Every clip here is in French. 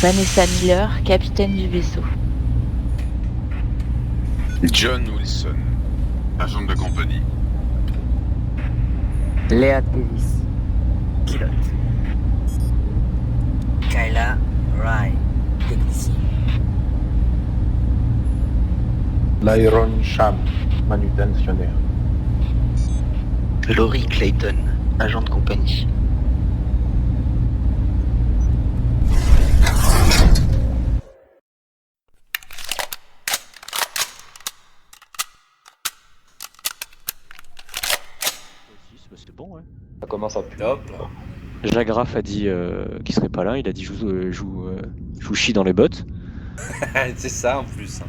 Vanessa Miller, capitaine du vaisseau. John Wilson, agent de compagnie. Léa Davis, pilote. Kyla Rai, technicien. Lyron Sham, manutentionnaire. Laurie Clayton, agent de compagnie. C'est bon, ouais. Ça commence à puer. Hop. Jacques Graff a dit qu'il serait pas là, il a dit je vous chie dans les bottes. C'est ça en plus.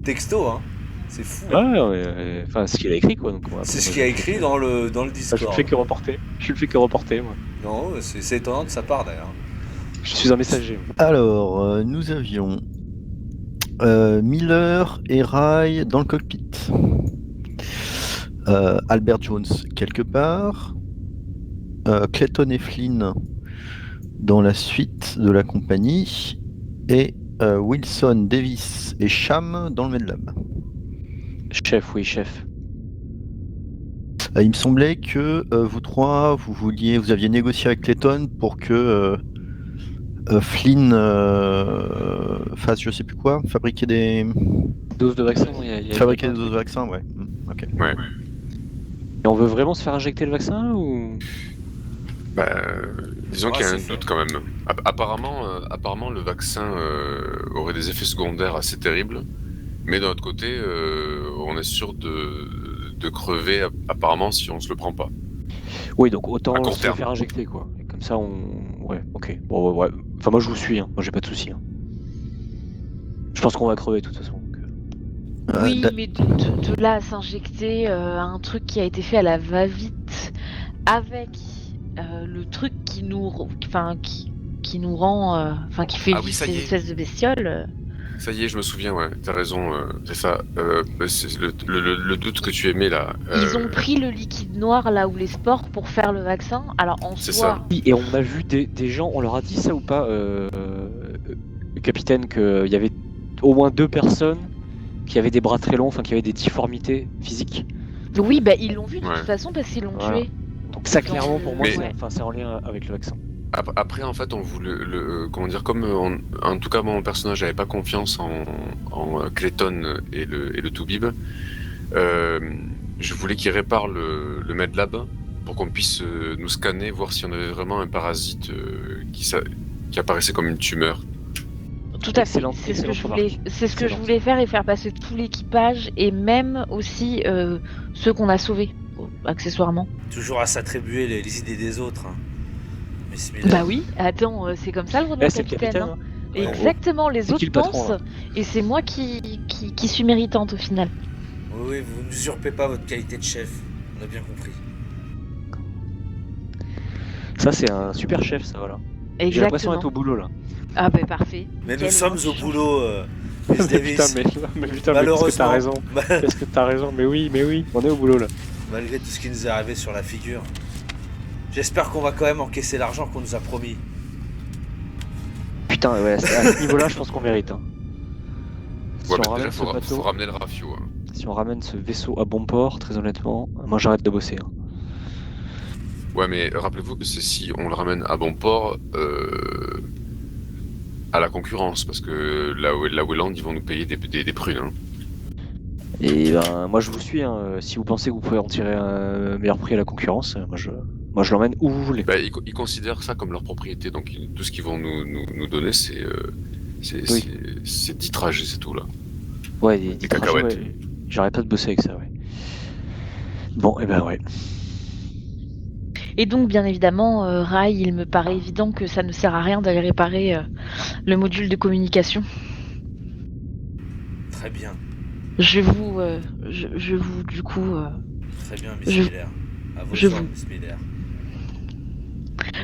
Texto, hein. C'est fou. Ouais, enfin ce qu'il a écrit quoi. Donc, c'est ce qu'il a écrit dans le Discord. Je ne fais que reporter. Moi. Non, c'est étonnant de sa part d'ailleurs. Je suis un messager. Alors, nous avions Miller et Rai dans le cockpit. Albert Jones quelque part. Clayton et Flynn dans la suite de la compagnie. Et Wilson, Davis et Sham dans le Medlab. Chef, oui, chef. Il me semblait que vous trois, vous aviez négocié avec Clayton pour que Flynn fasse je sais plus quoi, fabriquer des doses de vaccin. Fabriquer des doses de vaccin, ouais. Ok. Ouais. Et on veut vraiment se faire injecter le vaccin ou? Disons qu'il y a un doute quand même. Apparemment, le vaccin aurait des effets secondaires assez terribles, mais d'un autre côté, on est sûr de crever apparemment si on se le prend pas. Oui, donc autant se le faire injecter quoi. Et comme ça, ouais, ok. Bon, ouais. Enfin, moi je vous suis, hein. Moi j'ai pas de soucis. Hein. Je pense qu'on va crever de toute façon. Oui, mais de là à s'injecter un truc qui a été fait à la va-vite avec le truc qui nous rend, qui fait vivre ces espèces de bestioles. Ça y est, je me souviens, ouais, t'as raison, c'est ça. C'est le doute que tu émets là. Ils ont pris le liquide noir là où les spores pour faire le vaccin. Alors en c'est soi. Ça. Et on a vu des gens, on leur a dit ça ou pas, le capitaine, qu'il y avait au moins 2 personnes qui avaient des bras très longs, enfin qui avaient des difformités physiques. Oui, ils l'ont vu de toute façon parce qu'ils l'ont tué. Donc ça clairement pour moi, c'est en lien avec le vaccin. Après, en fait, on voulait comment dire, comme en tout cas mon personnage n'avait pas confiance en Clayton et le Toubib, je voulais qu'il répare le Medlab pour qu'on puisse nous scanner, voir si on avait vraiment un parasite qui apparaissait comme une tumeur. Tout à fait. C'est ce que je voulais faire et faire passer tout l'équipage et même aussi ceux qu'on a sauvés, accessoirement. Toujours à s'attribuer les idées des autres. Hein. Bah oui, attends, c'est comme ça le rôle de capitaine. Hein. Ouais, exactement, les autres pensent, et c'est moi qui suis méritante au final. Oui, vous n'usurpez pas votre qualité de chef, on a bien compris. Ça, c'est un super chef, ça, voilà. Exactement. J'ai l'impression d'être au boulot, là. Ah bah parfait. Mais nous sommes au boulot, Miss Davis. Putain, malheureusement. Qu'est-ce que t'as raison. Qu'est-ce que t'as raison, mais oui, on est au boulot, là. Malgré tout ce qui nous est arrivé sur la figure. J'espère qu'on va quand même encaisser l'argent qu'on nous a promis. Putain, ouais, à ce niveau-là, je pense qu'on mérite. Hein. Si on ramène faut ramener le rafio. Hein. Si on ramène ce vaisseau à bon port, très honnêtement, moi j'arrête de bosser. Hein. Ouais, mais rappelez-vous que c'est si on le ramène à bon port à la concurrence, parce que la Welland, ils vont nous payer des prunes. Hein. Et moi je vous suis. Hein. Si vous pensez que vous pouvez en tirer un meilleur prix à la concurrence, moi je l'emmène où vous voulez. Ils considèrent ça comme leur propriété, donc tout ce qu'ils vont nous donner, c'est 10 trajets, c'est tout là. Ouais, des cacahuètes. Ouais. J'arrête pas de bosser avec ça, ouais. Bon, et ouais. Et donc, bien évidemment, Rai, il me paraît évident que ça ne sert à rien d'aller réparer le module de communication. Très bien. Je vous, du coup... Très bien, Miss Miller. À vos ordres, Miss Miller.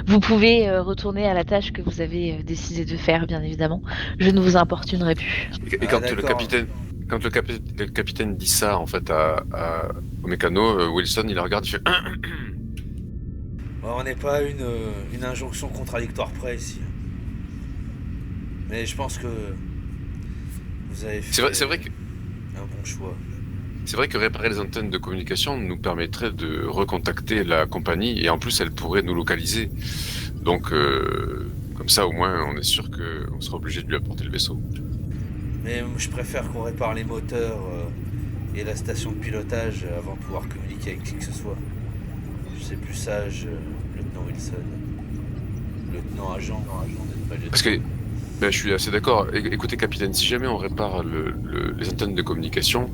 Vous pouvez retourner à la tâche que vous avez décidé de faire, bien évidemment. Je ne vous importunerai plus. Et quand le capitaine dit ça, en fait, au mécano, Wilson, il la regarde, il fait... On n'est pas une injonction contradictoire près ici. Mais je pense que vous avez fait C'est vrai que un bon choix. C'est vrai que réparer les antennes de communication nous permettrait de recontacter la compagnie et en plus elle pourrait nous localiser. Donc comme ça au moins on est sûr qu'on sera obligé de lui apporter le vaisseau. Mais je préfère qu'on répare les moteurs et la station de pilotage avant de pouvoir communiquer avec qui que ce soit. C'est plus sage, lieutenant Wilson. Lieutenant agent, n'êtes pas lieutenant. Parce que je suis assez d'accord. Écoutez capitaine, si jamais on répare les antennes de communication,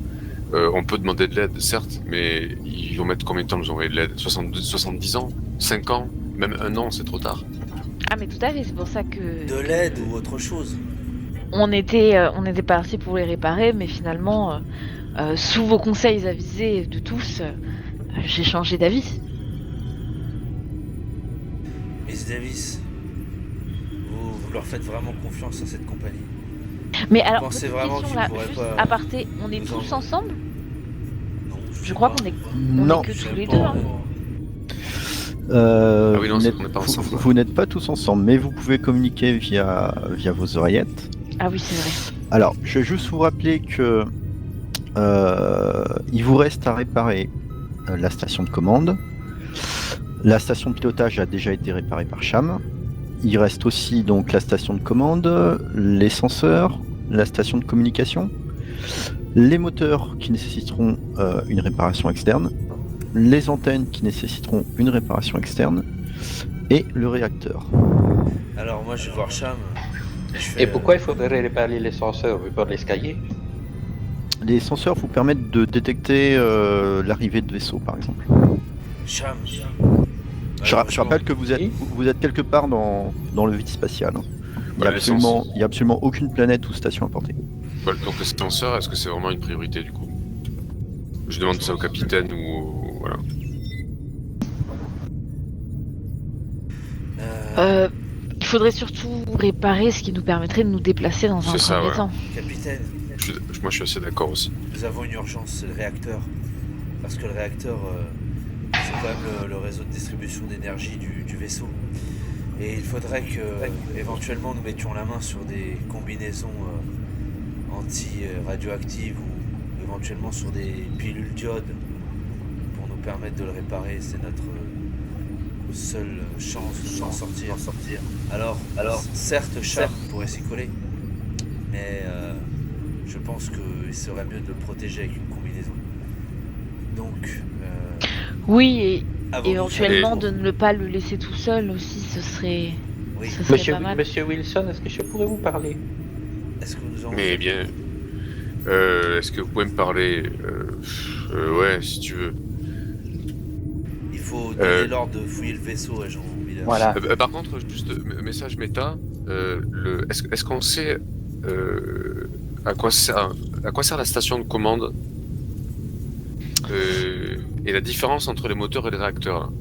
on peut demander de l'aide, certes, mais ils vont mettre combien de temps nous envoyer de l'aide 70 ans 5 ans Même 1 an, c'est trop tard. Ah mais tout à fait, c'est pour ça que... De l'aide ou autre chose. On était parti pour les réparer, mais finalement, sous vos conseils avisés de tous, j'ai changé d'avis. Miss Davis, vous leur faites vraiment confiance à cette compagnie? Mais alors, pensez petite vraiment question qu'ils là, pourraient juste pas aparté, on est nous tous enlever? ensemble? Non, Je crois qu'on est Non. que je tous sais les pas. deux. Hein. Ah oui, non, vous on n'êtes- n'est pas ensemble. vous n'êtes pas tous ensemble, mais vous pouvez communiquer via vos oreillettes. Ah oui, c'est vrai. Alors, je vais juste vous rappeler que il vous reste à réparer la station de commande. La station de pilotage a déjà été réparée par Cham. Il reste aussi donc la station de commande, les senseurs, la station de communication, les moteurs qui nécessiteront une réparation externe, les antennes qui nécessiteront une réparation externe et le réacteur. Alors moi je vais voir Cham. Et pourquoi il faudrait réparer les senseurs vu par l'escalier? Les senseurs vous permettent de détecter l'arrivée de vaisseaux par exemple. Cham. Je rappelle que vous êtes quelque part dans le vide spatial. hein. Il n'y a absolument aucune planète ou station à portée. Voilà, donc les senseurs, est-ce que c'est vraiment une priorité du coup? Je demande ça au capitaine ou voilà. Il faudrait surtout réparer ce qui nous permettrait de nous déplacer dans un C'est ça, premier ouais. temps. Capitaine, Moi je suis assez d'accord aussi. nous avons une urgence, c'est le réacteur. Parce que le réacteur, c'est quand même le réseau de distribution d'énergie du vaisseau. Et il faudrait que, éventuellement, nous mettions la main sur des combinaisons anti-radioactives ou éventuellement sur des pilules d'iode pour nous permettre de le réparer. C'est notre seule chance de s'en sortir. Alors, certes, Cham pourrait s'y coller, mais je pense qu'il serait mieux de le protéger avec une combinaison. Donc, Oui, et avons-nous éventuellement fait- de ne pas le laisser tout seul aussi, ce serait Oui. pas mal. Monsieur Wilson, est-ce que je pourrais vous parler? Est-ce que nous avons Mais bien. Est-ce que vous pouvez me parler ouais, si tu veux. Il faut donner l'ordre de fouiller le vaisseau, agent Miller. Voilà. Par contre, juste message méta. Est-ce qu'on sait à quoi sert la station de commande et la différence entre les moteurs et les réacteurs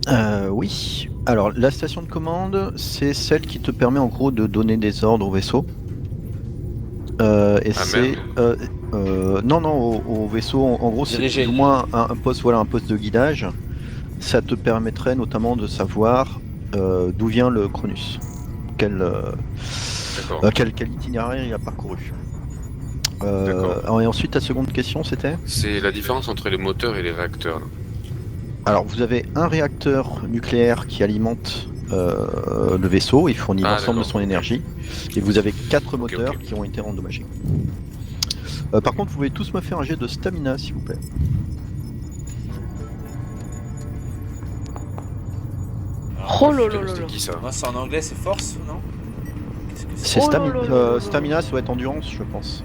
là? Oui. Alors, la station de commande, c'est celle qui te permet en gros de donner des ordres au vaisseau. Et c'est non au vaisseau en gros c'est Dirigé. plus ou moins un poste un poste de guidage. Ça te permettrait notamment de savoir d'où vient le Cronus, quel itinéraire il a parcouru. Et ensuite ta seconde question c'était? C'est la différence entre les moteurs et les réacteurs là. Alors vous avez un réacteur nucléaire qui alimente le vaisseau, il fournit l'ensemble de d'accord. son énergie, et vous avez 4 Ok, moteurs ok. qui ont été endommagés. Par contre, vous pouvez tous me faire un jet de stamina, s'il vous plaît. Oh là là Putain, là c'était là. qui ça? Moi, c'est en anglais, c'est force, non? Qu'est-ce que C'est Oh là là là là. stamina, ça doit être endurance, je pense.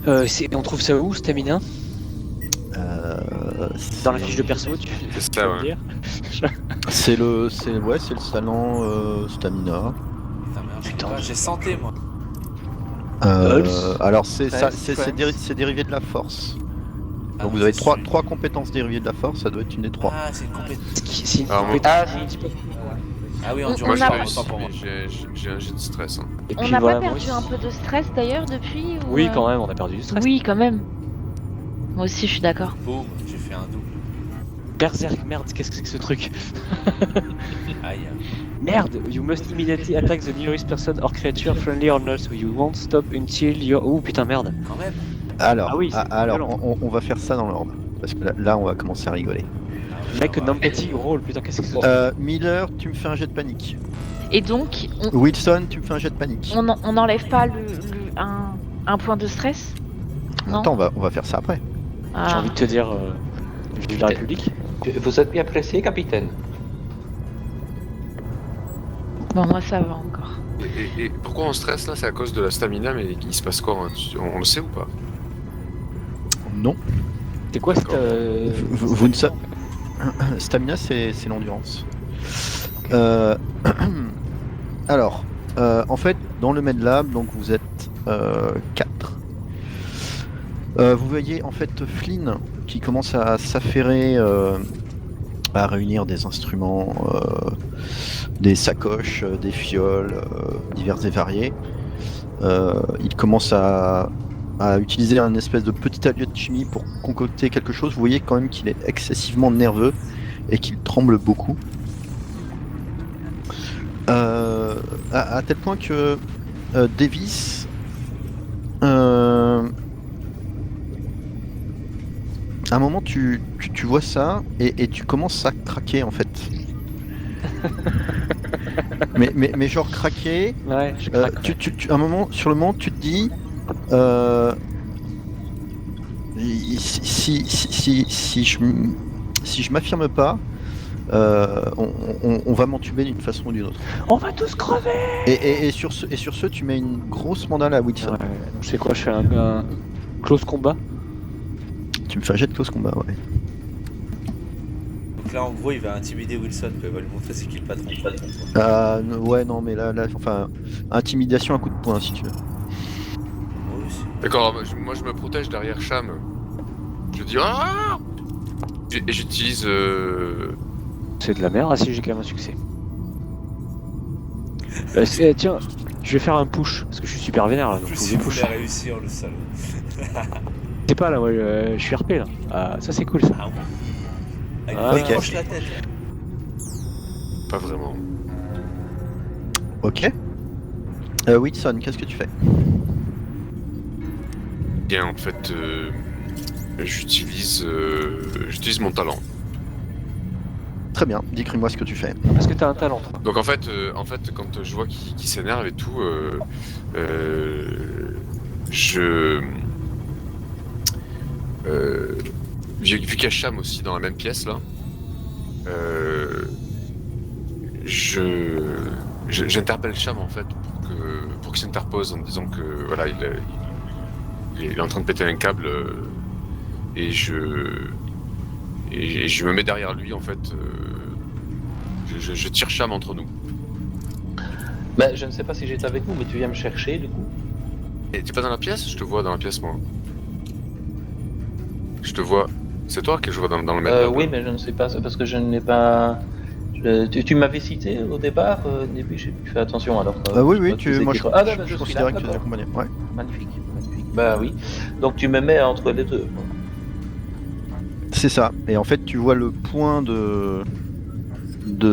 Endurant. On trouve ça où, Stamina? Dans la fiche de perso, tu C'est peux ça, me ouais. dire? C'est le talent stamina. Putain, merde, Putain. j'ai santé, moi. Alors c'est Strength. dérivé de la force. Ah, Donc vous avez c'est trois celui- compétences dérivées de la force, ça doit être une des 3. Ah, c'est une compétence. C'est une Ah, moi- compétence. Ah oui, On endurance, Moi j'ai a- pardon, réussi, autant pour moi. mais j'ai un jet de stress. Hein. Et On puis n'a voilà, pas moi perdu aussi. un peu de stress d'ailleurs depuis ou, Oui, quand même, on a perdu du stress. Oui, quand même. Moi aussi, je suis d'accord. Boum, j'ai fait un double. Berserk, merde, qu'est-ce que c'est que ce truc? Aïe. Merde, you must immediately attack the nearest person or creature, friendly or not, so you won't stop until you're... Oh putain, merde. Quand même. Alors, Ah oui, c'est alors violent. on va faire ça dans l'ordre. Parce que là, on va commencer à rigoler. Make an empathy roll, putain, qu'est-ce que c'est que ce truc? Miller, tu me fais un jet de panique. Et donc, Wilson, tu me fais un jet de panique. on n'enlève pas un point de stress? Non. Attends, on va faire ça après. J'ai Ah. envie de te dire, vive la République. Vous êtes bien pressé, capitaine? Bon, moi ça va encore. Et pourquoi on stresse là? C'est à cause de la stamina, mais il se passe quoi? Hein? On le sait ou pas? Non. C'est quoi cette... Vous ne savez. Stamina, c'est l'endurance. Alors, en fait, dans le Medlab, donc vous êtes 4. Vous voyez en fait Flynn qui commence à s'affairer, à réunir des instruments, des sacoches, des fioles, divers et variés. Il commence à utiliser un espèce de petit atelier de chimie pour concocter quelque chose. Vous voyez quand même qu'il est excessivement nerveux et qu'il tremble beaucoup. À tel point que Davis à un moment tu vois ça et tu commences à craquer en fait. mais genre craquer. Ouais, je craque. À un moment, sur le moment, tu te dis si je m'affirme pas, on va m'entuber d'une façon ou d'une autre. On va tous crever. Et sur ce, tu mets une grosse mandale à Wilson. Ouais, donc je sais quoi, je fais un close combat. Tu me fais un jet de close combat, ouais. Donc là, en gros, il va intimider Wilson, quoi. Il va lui montrer c'est qui le patron. Ouais, non, mais là, enfin, intimidation à coup de poing, si tu veux. Oui, c'est- D'accord, moi je me protège derrière Cham. Je dis ah! Et j'utilise. C'est de la merde, ah si j'ai quand même un succès. Tiens, je vais faire un push, parce que je suis super vénère là, En donc plus, faut que il je push. voulait réussir, le salaud. C'est pas là, ouais, je suis RP là. Ah, ça c'est cool ça. Ah bon. Ah, il Ah, lui ok. décroche la tête. Pas vraiment. Ok. Wilson, qu'est-ce que tu fais? Bien, en fait, j'utilise mon talent. Très bien, décris-moi ce que tu fais. Parce que t'as un talent, toi. Donc en fait, quand je vois qu'il s'énerve et tout, vu qu'il y a Cham aussi dans la même pièce là, j'interpelle Cham en fait pour qu'il s'interpose en me disant que voilà il est en train de péter un câble et je me mets derrière lui en fait. Je tire Cham entre nous. Ben, je ne sais pas si j'étais avec vous, mais tu viens me chercher du coup. Et t'es pas dans la pièce? Je te vois dans la pièce moi. Je te vois. C'est toi que je vois dans le maître. Oui, mais je ne sais pas, c'est parce que je n'ai pas. Tu m'avais cité au départ, au début, j'ai fait attention alors. Oui, je oui, sais pas si moi c'est je, qui- Ah, ben, je je suis considérais là, que tu les d'accord. accompagnais. Ouais. Magnifique, magnifique. Bah oui. Donc tu me mets entre les deux. C'est ça. Et en fait, tu vois le point de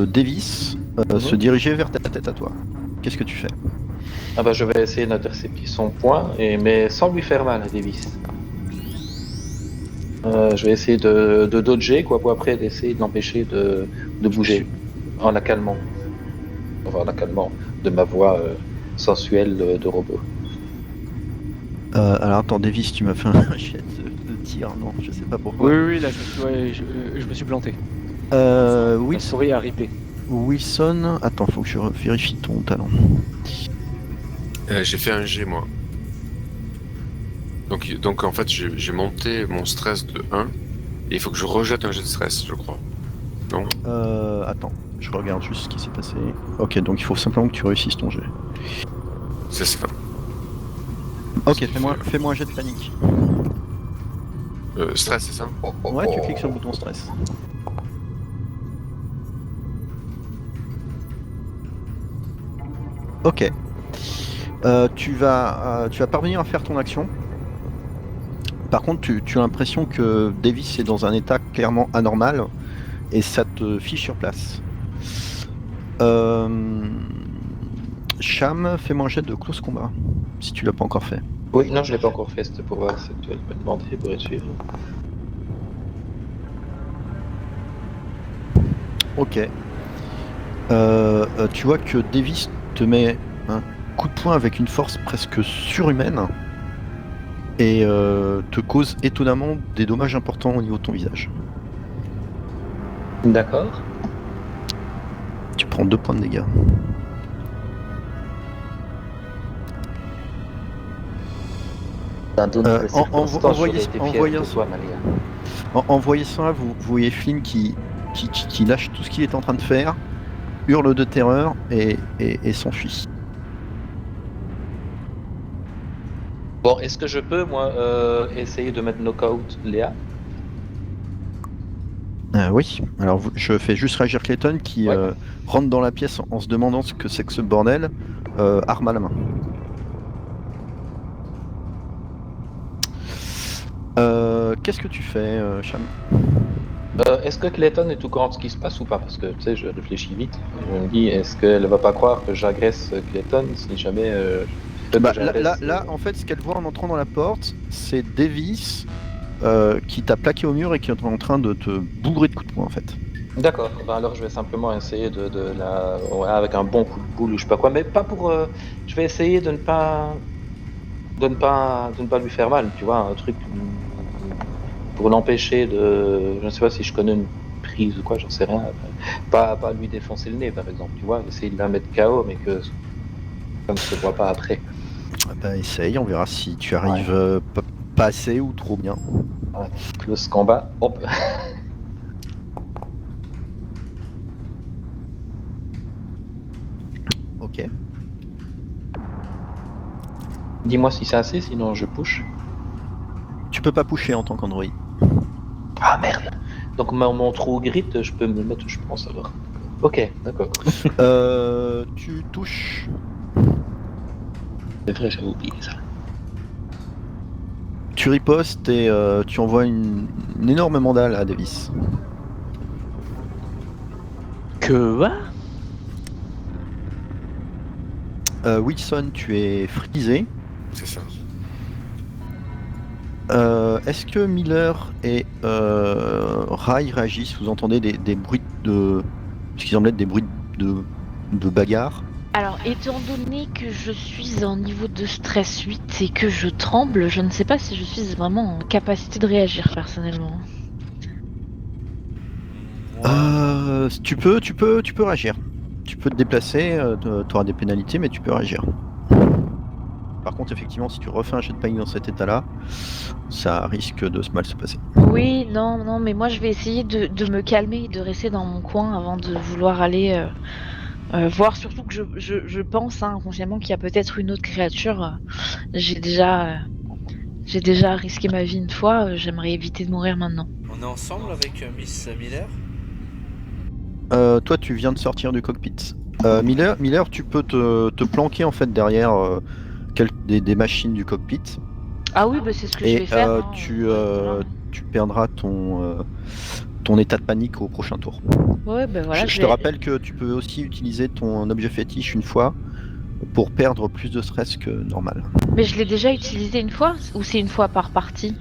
Davis se diriger vers ta tête à toi. Qu'est-ce que tu fais? Ah bah je vais essayer d'intercepter son point, mais sans lui faire mal à Davis. Je vais essayer de dodger, quoi, pour après d'essayer de l'empêcher de bouger, en la calmant. Enfin, en la calmant de ma voix sensuelle de robot. Alors attends, Davis, tu m'as fait un jet de tir, non? Je sais pas pourquoi. Oui, là je me suis planté. Oui, La souris a ripé. Wilson, attends, faut que je vérifie ton talent. J'ai fait un G moi. Donc en fait j'ai monté mon stress de 1 et il faut que je rejette un jet de stress, je crois. Non? Attends, je regarde juste ce qui s'est passé. Ok, donc il faut simplement que tu réussisses ton jet. C'est ça. Ok, fais-moi un jet de panique. Stress, c'est ça? Ouais, tu cliques sur le bouton stress. Ok. Tu vas parvenir à faire ton action. Par contre, tu as l'impression que Davis est dans un état clairement anormal. et ça te fiche sur place. Cham, fais-moi un jet de close combat, si tu l'as pas encore fait. Oui, non, je l'ai pas encore fait, c'était pour voir si tu allais me demander pour être suivre. Ok. Tu vois que Davis te met un coup de poing avec une force presque surhumaine et te cause étonnamment des dommages importants au niveau de ton visage. D'accord. Tu prends 2 points de dégâts. Dans d'autres circonstances, j'aurais envoyez- été envoyez- fier de toi, Malia. En voyant ça, vous voyez Flynn qui lâche tout ce qu'il est en train de faire, hurle de terreur et s'enfuit. Bon, est-ce que je peux, moi, essayer de mettre knockout Léa? Oui, alors je fais juste réagir Clayton qui Ouais. rentre dans la pièce en se demandant ce que c'est que ce bordel, arme à la main. Qu'est-ce que tu fais, Cham? Est-ce que Clayton est au courant de ce qui se passe ou pas? Parce que, tu sais, je réfléchis vite. Je me dis, est-ce qu'elle va pas croire que j'agresse Clayton si jamais... Là, en fait, ce qu'elle voit en entrant dans la porte, c'est Davis qui t'a plaqué au mur et qui est en train de te bourrer de coups de poing, en fait. D'accord, ben alors je vais simplement essayer de la... Ouais, avec un bon coup de boule ou je sais pas quoi, mais pas pour... Je vais essayer de ne pas lui faire mal, tu vois, un truc pour l'empêcher de... Je ne sais pas si je connais une prise ou quoi, j'en sais rien. Pas lui défoncer le nez, par exemple, tu vois, essayer de la mettre KO, mais que ça ne se voit pas après. Bah essaye, on verra si tu arrives pas assez ou trop bien. Ouais. Close combat, hop. Ok. Dis-moi si c'est assez, sinon je push. Tu peux pas pusher en tant qu'android. Ah merde. Donc mon trou grit, je peux me le mettre, je pense alors. Ok, d'accord. Tu touches. C'est vrai, j'avais oublié ça. Tu ripostes et tu envoies une énorme mandale à Davis. Que Wilson, tu es frisé. C'est ça. Est-ce que Miller et Rai réagissent? Vous entendez des bruits de... ce qui semble être des bruits de bagarre? Alors, étant donné que je suis en niveau de stress 8 et que je tremble, je ne sais pas si je suis vraiment en capacité de réagir personnellement. Tu peux réagir. Tu peux te déplacer, tu auras des pénalités, mais tu peux réagir. Par contre, effectivement, si tu refais un jet de panique dans cet état-là, ça risque de mal se passer. Oui, non, mais moi je vais essayer de me calmer et de rester dans mon coin avant de vouloir aller voir. Surtout que je pense inconsciemment qu'il y a peut-être une autre créature. J'ai déjà risqué ma vie une fois, j'aimerais éviter de mourir maintenant. On est ensemble avec Miss Miller? Toi, tu viens de sortir du cockpit. Miller, tu peux te planquer en fait derrière des machines du cockpit. Ah oui, bah c'est ce que je vais faire. Tu perdras ton état de panique au prochain tour. Ouais, bah voilà. Je te rappelle que tu peux aussi utiliser ton objet fétiche une fois pour perdre plus de stress que normal. Mais je l'ai déjà utilisé une fois ou c'est une fois par partie?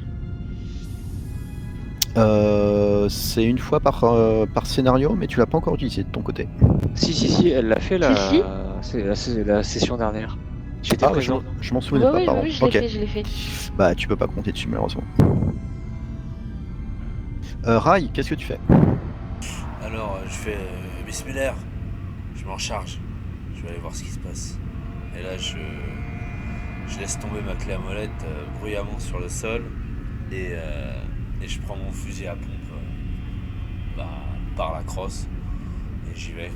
C'est une fois par scénario, mais tu l'as pas encore utilisé de ton côté. Si, elle l'a fait Si. c'est la session dernière. J'étais présent. Je m'en souvenais pas, pardon. Oui, je l'ai fait. Bah, tu peux pas compter dessus, malheureusement. Rai, qu'est-ce que tu fais? Alors, je fais Miss Miller, je m'en charge. Je vais aller voir ce qui se passe. Et là, je laisse tomber ma clé à molette bruyamment sur le sol et je prends mon fusil à pompe par la crosse et j'y vais.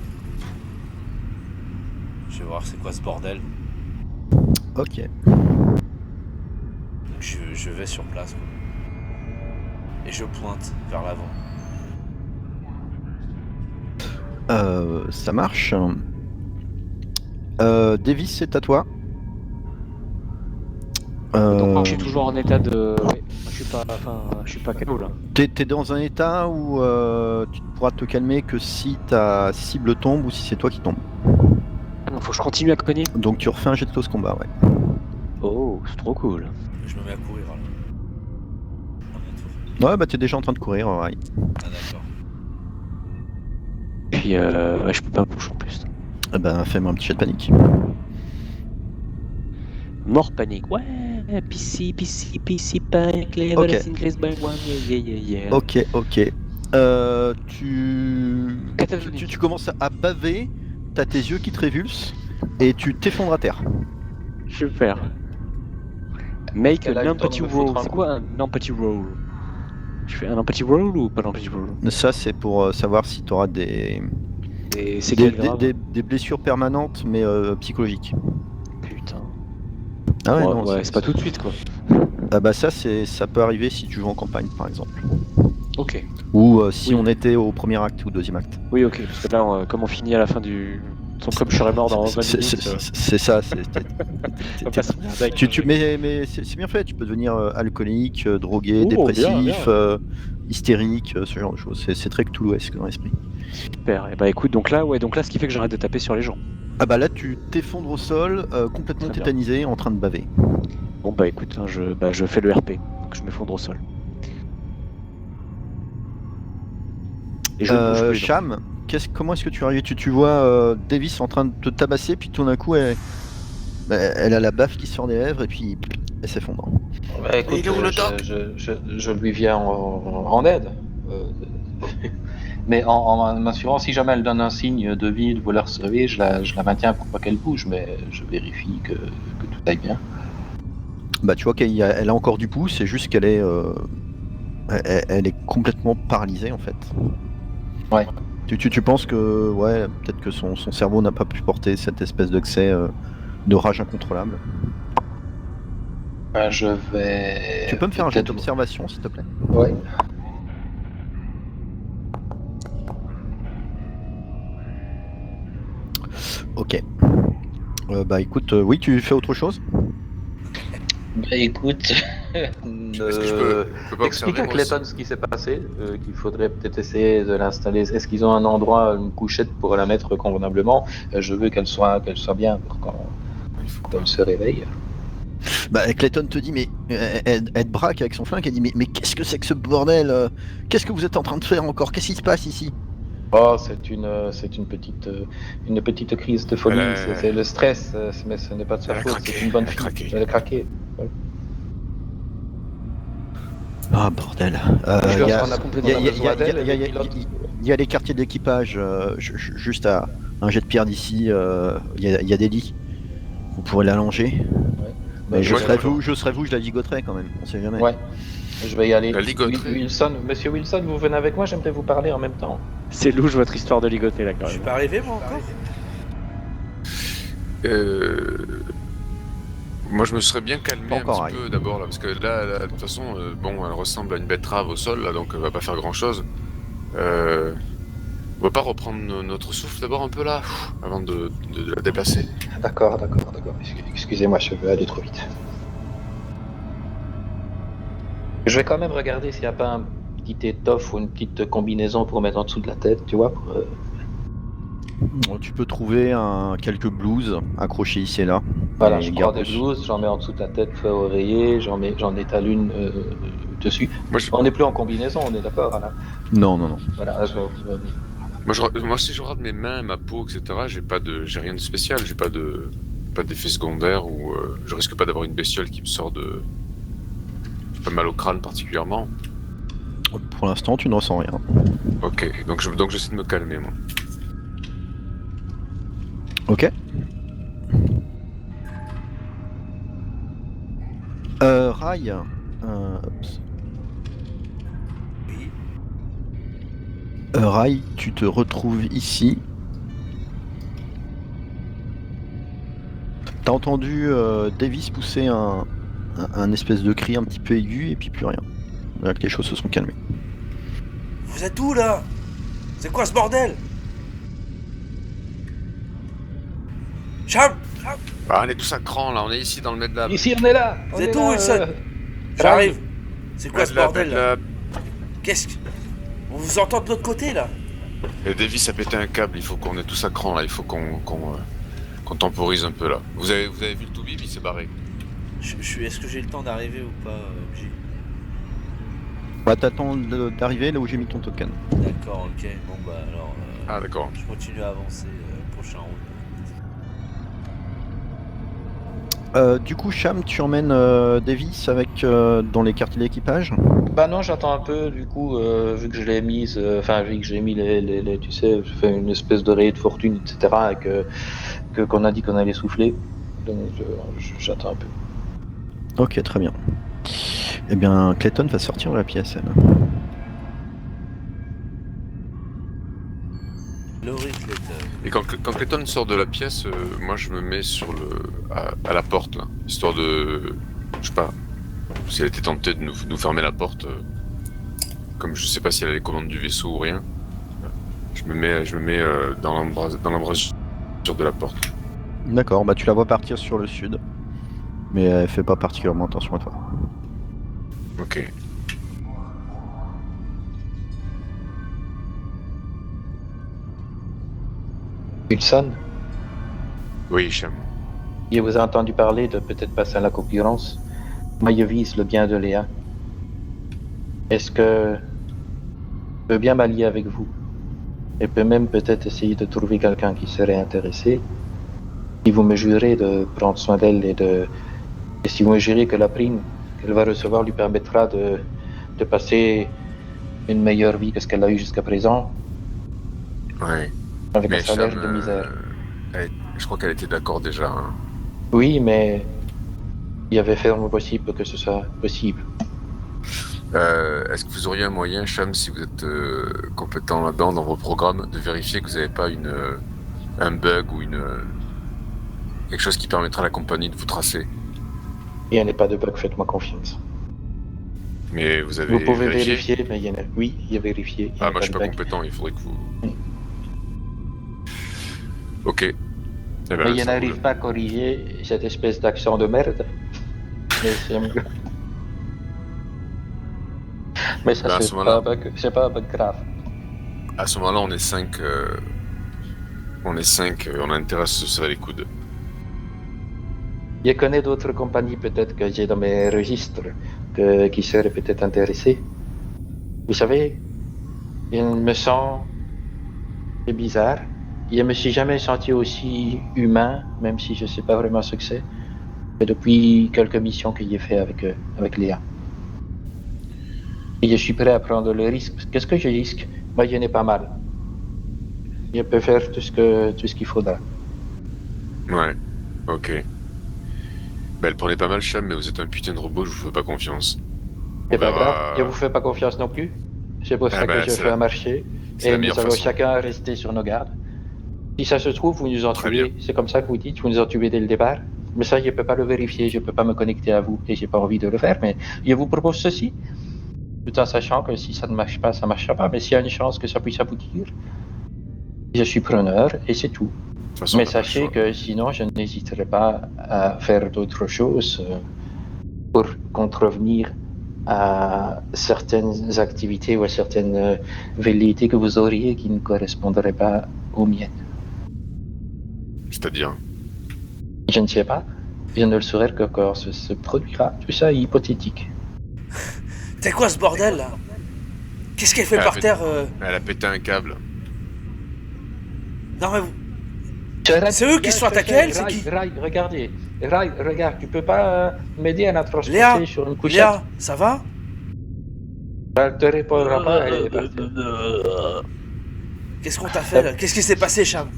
Je vais voir c'est quoi ce bordel. Ok. Donc je vais sur place quoi. Et je pointe vers l'avant. Ça marche. Davis, c'est à toi. Donc je suis toujours en état de... Ouais, je suis pas, enfin, je suis pas KO là. T'es dans un état où tu pourras te calmer que si ta cible tombe ou si c'est toi qui tombe. Faut que je continue à cogner. Donc tu refais un jet de close combat, ouais. Oh, c'est trop cool. Je me mets à courir alors. À mon tour. Ouais, bah t'es déjà en train de courir, ouais. Ah d'accord. Puis ouais, je peux pas bouger en plus. Eh ben fais-moi un petit jet de panique. Mort panique. Ouais, PC panic, level Ok. is increased by 1, yeah. Ok. Tu commences à baver, t'as tes yeux qui te révulsent et tu t'effondres à terre. Super. Make Quel an item empty me faut roll. C'est quoi un empty roll? Je fais un empty roll ou pas d'empty roll? Ça c'est pour savoir si t'auras des C'est quel grave? des blessures permanentes mais psychologiques. Putain. Ah ouais, Ouais, non, ouais, c'est pas tout de suite quoi. Ah bah ça peut arriver si tu joues en campagne par exemple. Ok. Ou si Oui. on était au premier acte ou deuxième acte. Oui, ok. Parce que là, comme on finit à la fin du. Son club, je serais mort dans 20 minutes. C'est ça. On va pas se faire dingue. Mais c'est bien fait, tu peux devenir alcoolique, drogué, Oh, dépressif, bien. hystérique, ce genre de choses. C'est très Cthulhuesque dans l'esprit. Super. Et bah écoute, donc là, ce qui fait que j'arrête de taper sur les gens. Ah bah là tu t'effondres au sol, complètement Très bien. tétanisé, en train de baver. Bon bah écoute, hein, je fais le RP, donc je m'effondre au sol. Et je ne bouge plus, Cham, comment est-ce que tu arrives? Tu vois Davis en train de te tabasser, puis tout d'un coup elle a la baffe qui sort des lèvres et puis elle s'effondre. Bah, écoute, Il est où le doc je lui viens en aide. Mais en m'assurant, si jamais elle donne un signe de vie, de vouloir se réveiller, je la maintiens pour pas qu'elle bouge, mais je vérifie que tout aille bien. Bah tu vois elle a encore du pouls, c'est juste qu'elle est elle est complètement paralysée en fait. Ouais. Tu penses que ouais, peut-être que son cerveau n'a pas pu porter cette espèce d'excès de rage incontrôlable. Je vais. Tu peux me faire un jet peut-être- d'observation s'il te plaît? Ouais. Ok. Bah écoute, oui, tu fais autre chose? Bah écoute, Est-ce que je peux pas explique à observer, moi Clayton ce qui s'est passé, qu'il faudrait peut-être essayer de l'installer. Est-ce qu'ils ont un endroit, une couchette pour la mettre convenablement? Je veux qu'elle soit bien pour quand elle se réveille. Bah Clayton te dit mais elle te braque avec son flingue, elle dit mais qu'est-ce que c'est que ce bordel? Qu'est-ce que vous êtes en train de faire encore? Qu'est-ce qui se passe ici? Oh, c'est une petite crise de folie. C'est le stress, mais ce n'est pas de sa Elle a faute. craqué, C'est une bonne elle a fille. craqué. Elle a craqué. Ah bordel. Je Il vais y a- reprendre la- il y a- on a il y a- besoin d'elle, il y a- le pilote. il y a les quartiers d'équipage, juste à un jet de pierre d'ici, il y a des lits. Vous pourrez l'allonger. Bah, Mais je ouais, serais d'accord. vous, je la ligoterais quand même, on sait jamais. Ouais, je vais y aller. La ligoterie. Wilson, monsieur Wilson, vous venez avec moi, j'aimerais vous parler en même temps. C'est louche votre histoire de ligoter là quand Je suis même. pas arrivé moi encore. Moi, je me serais bien calmé Pas un encore, petit peu d'abord là, parce que là, de toute façon, bon, elle ressemble à une betterave au sol, là, donc elle va pas faire grand-chose. On va pas reprendre notre souffle d'abord un peu là, avant de la déplacer. D'accord. Excusez-moi, je veux aller trop vite. Je vais quand même regarder s'il n'y a pas un petit étoffe ou une petite combinaison pour mettre en dessous de la tête, tu vois. Tu peux trouver quelques blouses accrochées ici et là. Voilà, Et je prends des garde- blouses, j'en mets en dessut de la tête, feu oreiller, j'en étale une dessus. Moi, je, On n'est plus en combinaison, on est d'accord, là. Non. Voilà, moi, si je regarde mes mains, ma peau, etc., j'ai rien de spécial, j'ai pas d'effet secondaire ou je risque pas d'avoir une bestiole qui me sort de. J'ai pas mal au crâne particulièrement. Pour l'instant, tu ne ressens rien. Ok, donc j'essaie de me calmer moi. Ok. Rai, oups. Oui. Rai, tu te retrouves ici. T'as entendu Davis pousser un espèce de cri un petit peu aigu et puis plus rien. Voilà que les choses se sont calmées. Vous êtes où là? C'est quoi ce bordel? Cham! Ah, on est tous à cran là, on est ici dans le Medlab. Ici, on est là. Vous êtes où, Wilson? J'arrive. C'est quoi ce bordel là là, Qu'est-ce que... On vous entend de l'autre côté là? Et Davis a pété un câble, il faut qu'on ait tous à cran là, il faut qu'on temporise un peu là. Vous avez vu le Toubib, il s'est barré. Est-ce que j'ai le temps d'arriver ou pas, MJ? Bah, t'attends d'arriver là où j'ai mis ton token. D'accord, ok. Bon bah alors... Ah d'accord. Je continue à avancer, prochain round. Du coup, Cham, tu emmènes Davis avec dans les quartiers d'équipage. Bah non, j'attends un peu, du coup, vu que je l'ai mise, vu que j'ai mis les tu sais, je fais une espèce de raid de fortune, etc., et qu'on a dit qu'on allait souffler, donc j'attends un peu. Ok, très bien. Eh bien, Clayton va sortir de la pièce, elle. Laurie Clayton. Et quand Clayton sort de la pièce, moi je me mets sur à la porte là, histoire de, je sais pas, si elle était tentée de nous fermer la porte, comme je sais pas si elle a les commandes du vaisseau ou rien, je me mets dans l'embrasure de la porte. D'accord, bah tu la vois partir sur le sud. Mais elle fait pas particulièrement attention à toi. Ok. Wilson, Oui, Cham. je vous ai entendu parler de peut-être passer à la concurrence. Moi, je vise le bien de Léa. Est-ce que je peux bien m'allier avec vous? Et peut même peut-être essayer de trouver quelqu'un qui serait intéressé. Si vous me jurez de prendre soin d'elle et si vous me jurez que la prime qu'elle va recevoir lui permettra de passer une meilleure vie que ce qu'elle a eu jusqu'à présent, Ouais. avec Mais un salaire Cham, de misère. je crois qu'elle était d'accord déjà. Hein. Oui, mais il y avait ferme possible pour que ce soit possible. Est-ce que vous auriez un moyen, Cham, si vous êtes compétent là-dedans dans vos programmes, de vérifier que vous n'avez pas un bug ou quelque chose qui permettra à la compagnie de vous tracer? Il n'y en a pas de bug, faites-moi confiance. Mais vous avez Vous pouvez vérifié? vérifier, mais il y en a... Oui, il y a vérifié. Il y a Ah, moi je suis de pas bug. compétent, il faudrait que vous... Oui. Ok. Eh ben, Mais il ça n'arrive roule. pas à corriger cette espèce d'accent de merde. Mais c'est mieux. Mais ça, Ben, à ce c'est moment-là- pas un bug grave. À ce moment-là, on est 5. On a intérêt à se serrer les coudes. Je connais d'autres compagnies peut-être que j'ai dans mes registres qui seraient peut-être intéressées. Vous savez, je me sens... C'est bizarre. Je me suis jamais senti aussi humain, même si je sais pas vraiment ce que c'est, que depuis quelques missions que j'ai fait avec Léa. Et je suis prêt à prendre le risque. Qu'est-ce que je risque? Moi, je n'ai pas mal. Je peux faire tout ce qu'il faudra. Ouais. Ok. Ben, elle prenait pas mal, Cham, mais vous êtes un putain de robot, je vous fais pas confiance. C'est pas verra- grave, je vous fais pas confiance non plus. C'est pour ça ben, que je c'est fais la- un marché. c'est la Et nous meilleure allons façon. chacun rester sur nos gardes. Si ça se trouve, vous nous en Très tuez. bien. C'est comme ça que vous dites, vous nous en tuez dès le départ. Mais ça, je peux pas le vérifier, je peux pas me connecter à vous et j'ai pas envie de le faire. Mais je vous propose ceci, tout en sachant que si ça ne marche pas, ça marchera pas. Mais s'il y a une chance que ça puisse aboutir, je suis preneur et c'est tout. De toute façon, Mais on a pas le sachez choix. que sinon, je n'hésiterai pas à faire d'autres choses pour contrevenir à certaines activités ou à certaines velléités que vous auriez qui ne correspondraient pas aux miennes. C'est-à-dire. Je ne sais pas. Je ne le saurais que quand se produira. Tout ça est hypothétique. T'es quoi ce bordel là? Qu'est-ce qu'elle fait Elle a par fait- terre Elle a pété un câble. Non mais vous... C'est eux qui sont attaqués, elle, c'est qui? Rai, regardez. Rai, regarde, tu peux pas m'aider à la transporter Léa, sur une couchette? Léa, ça va? Elle te répondra pas, elle est partie. Qu'est-ce qu'on t'a fait là? Qu'est-ce qui s'est passé, Cham?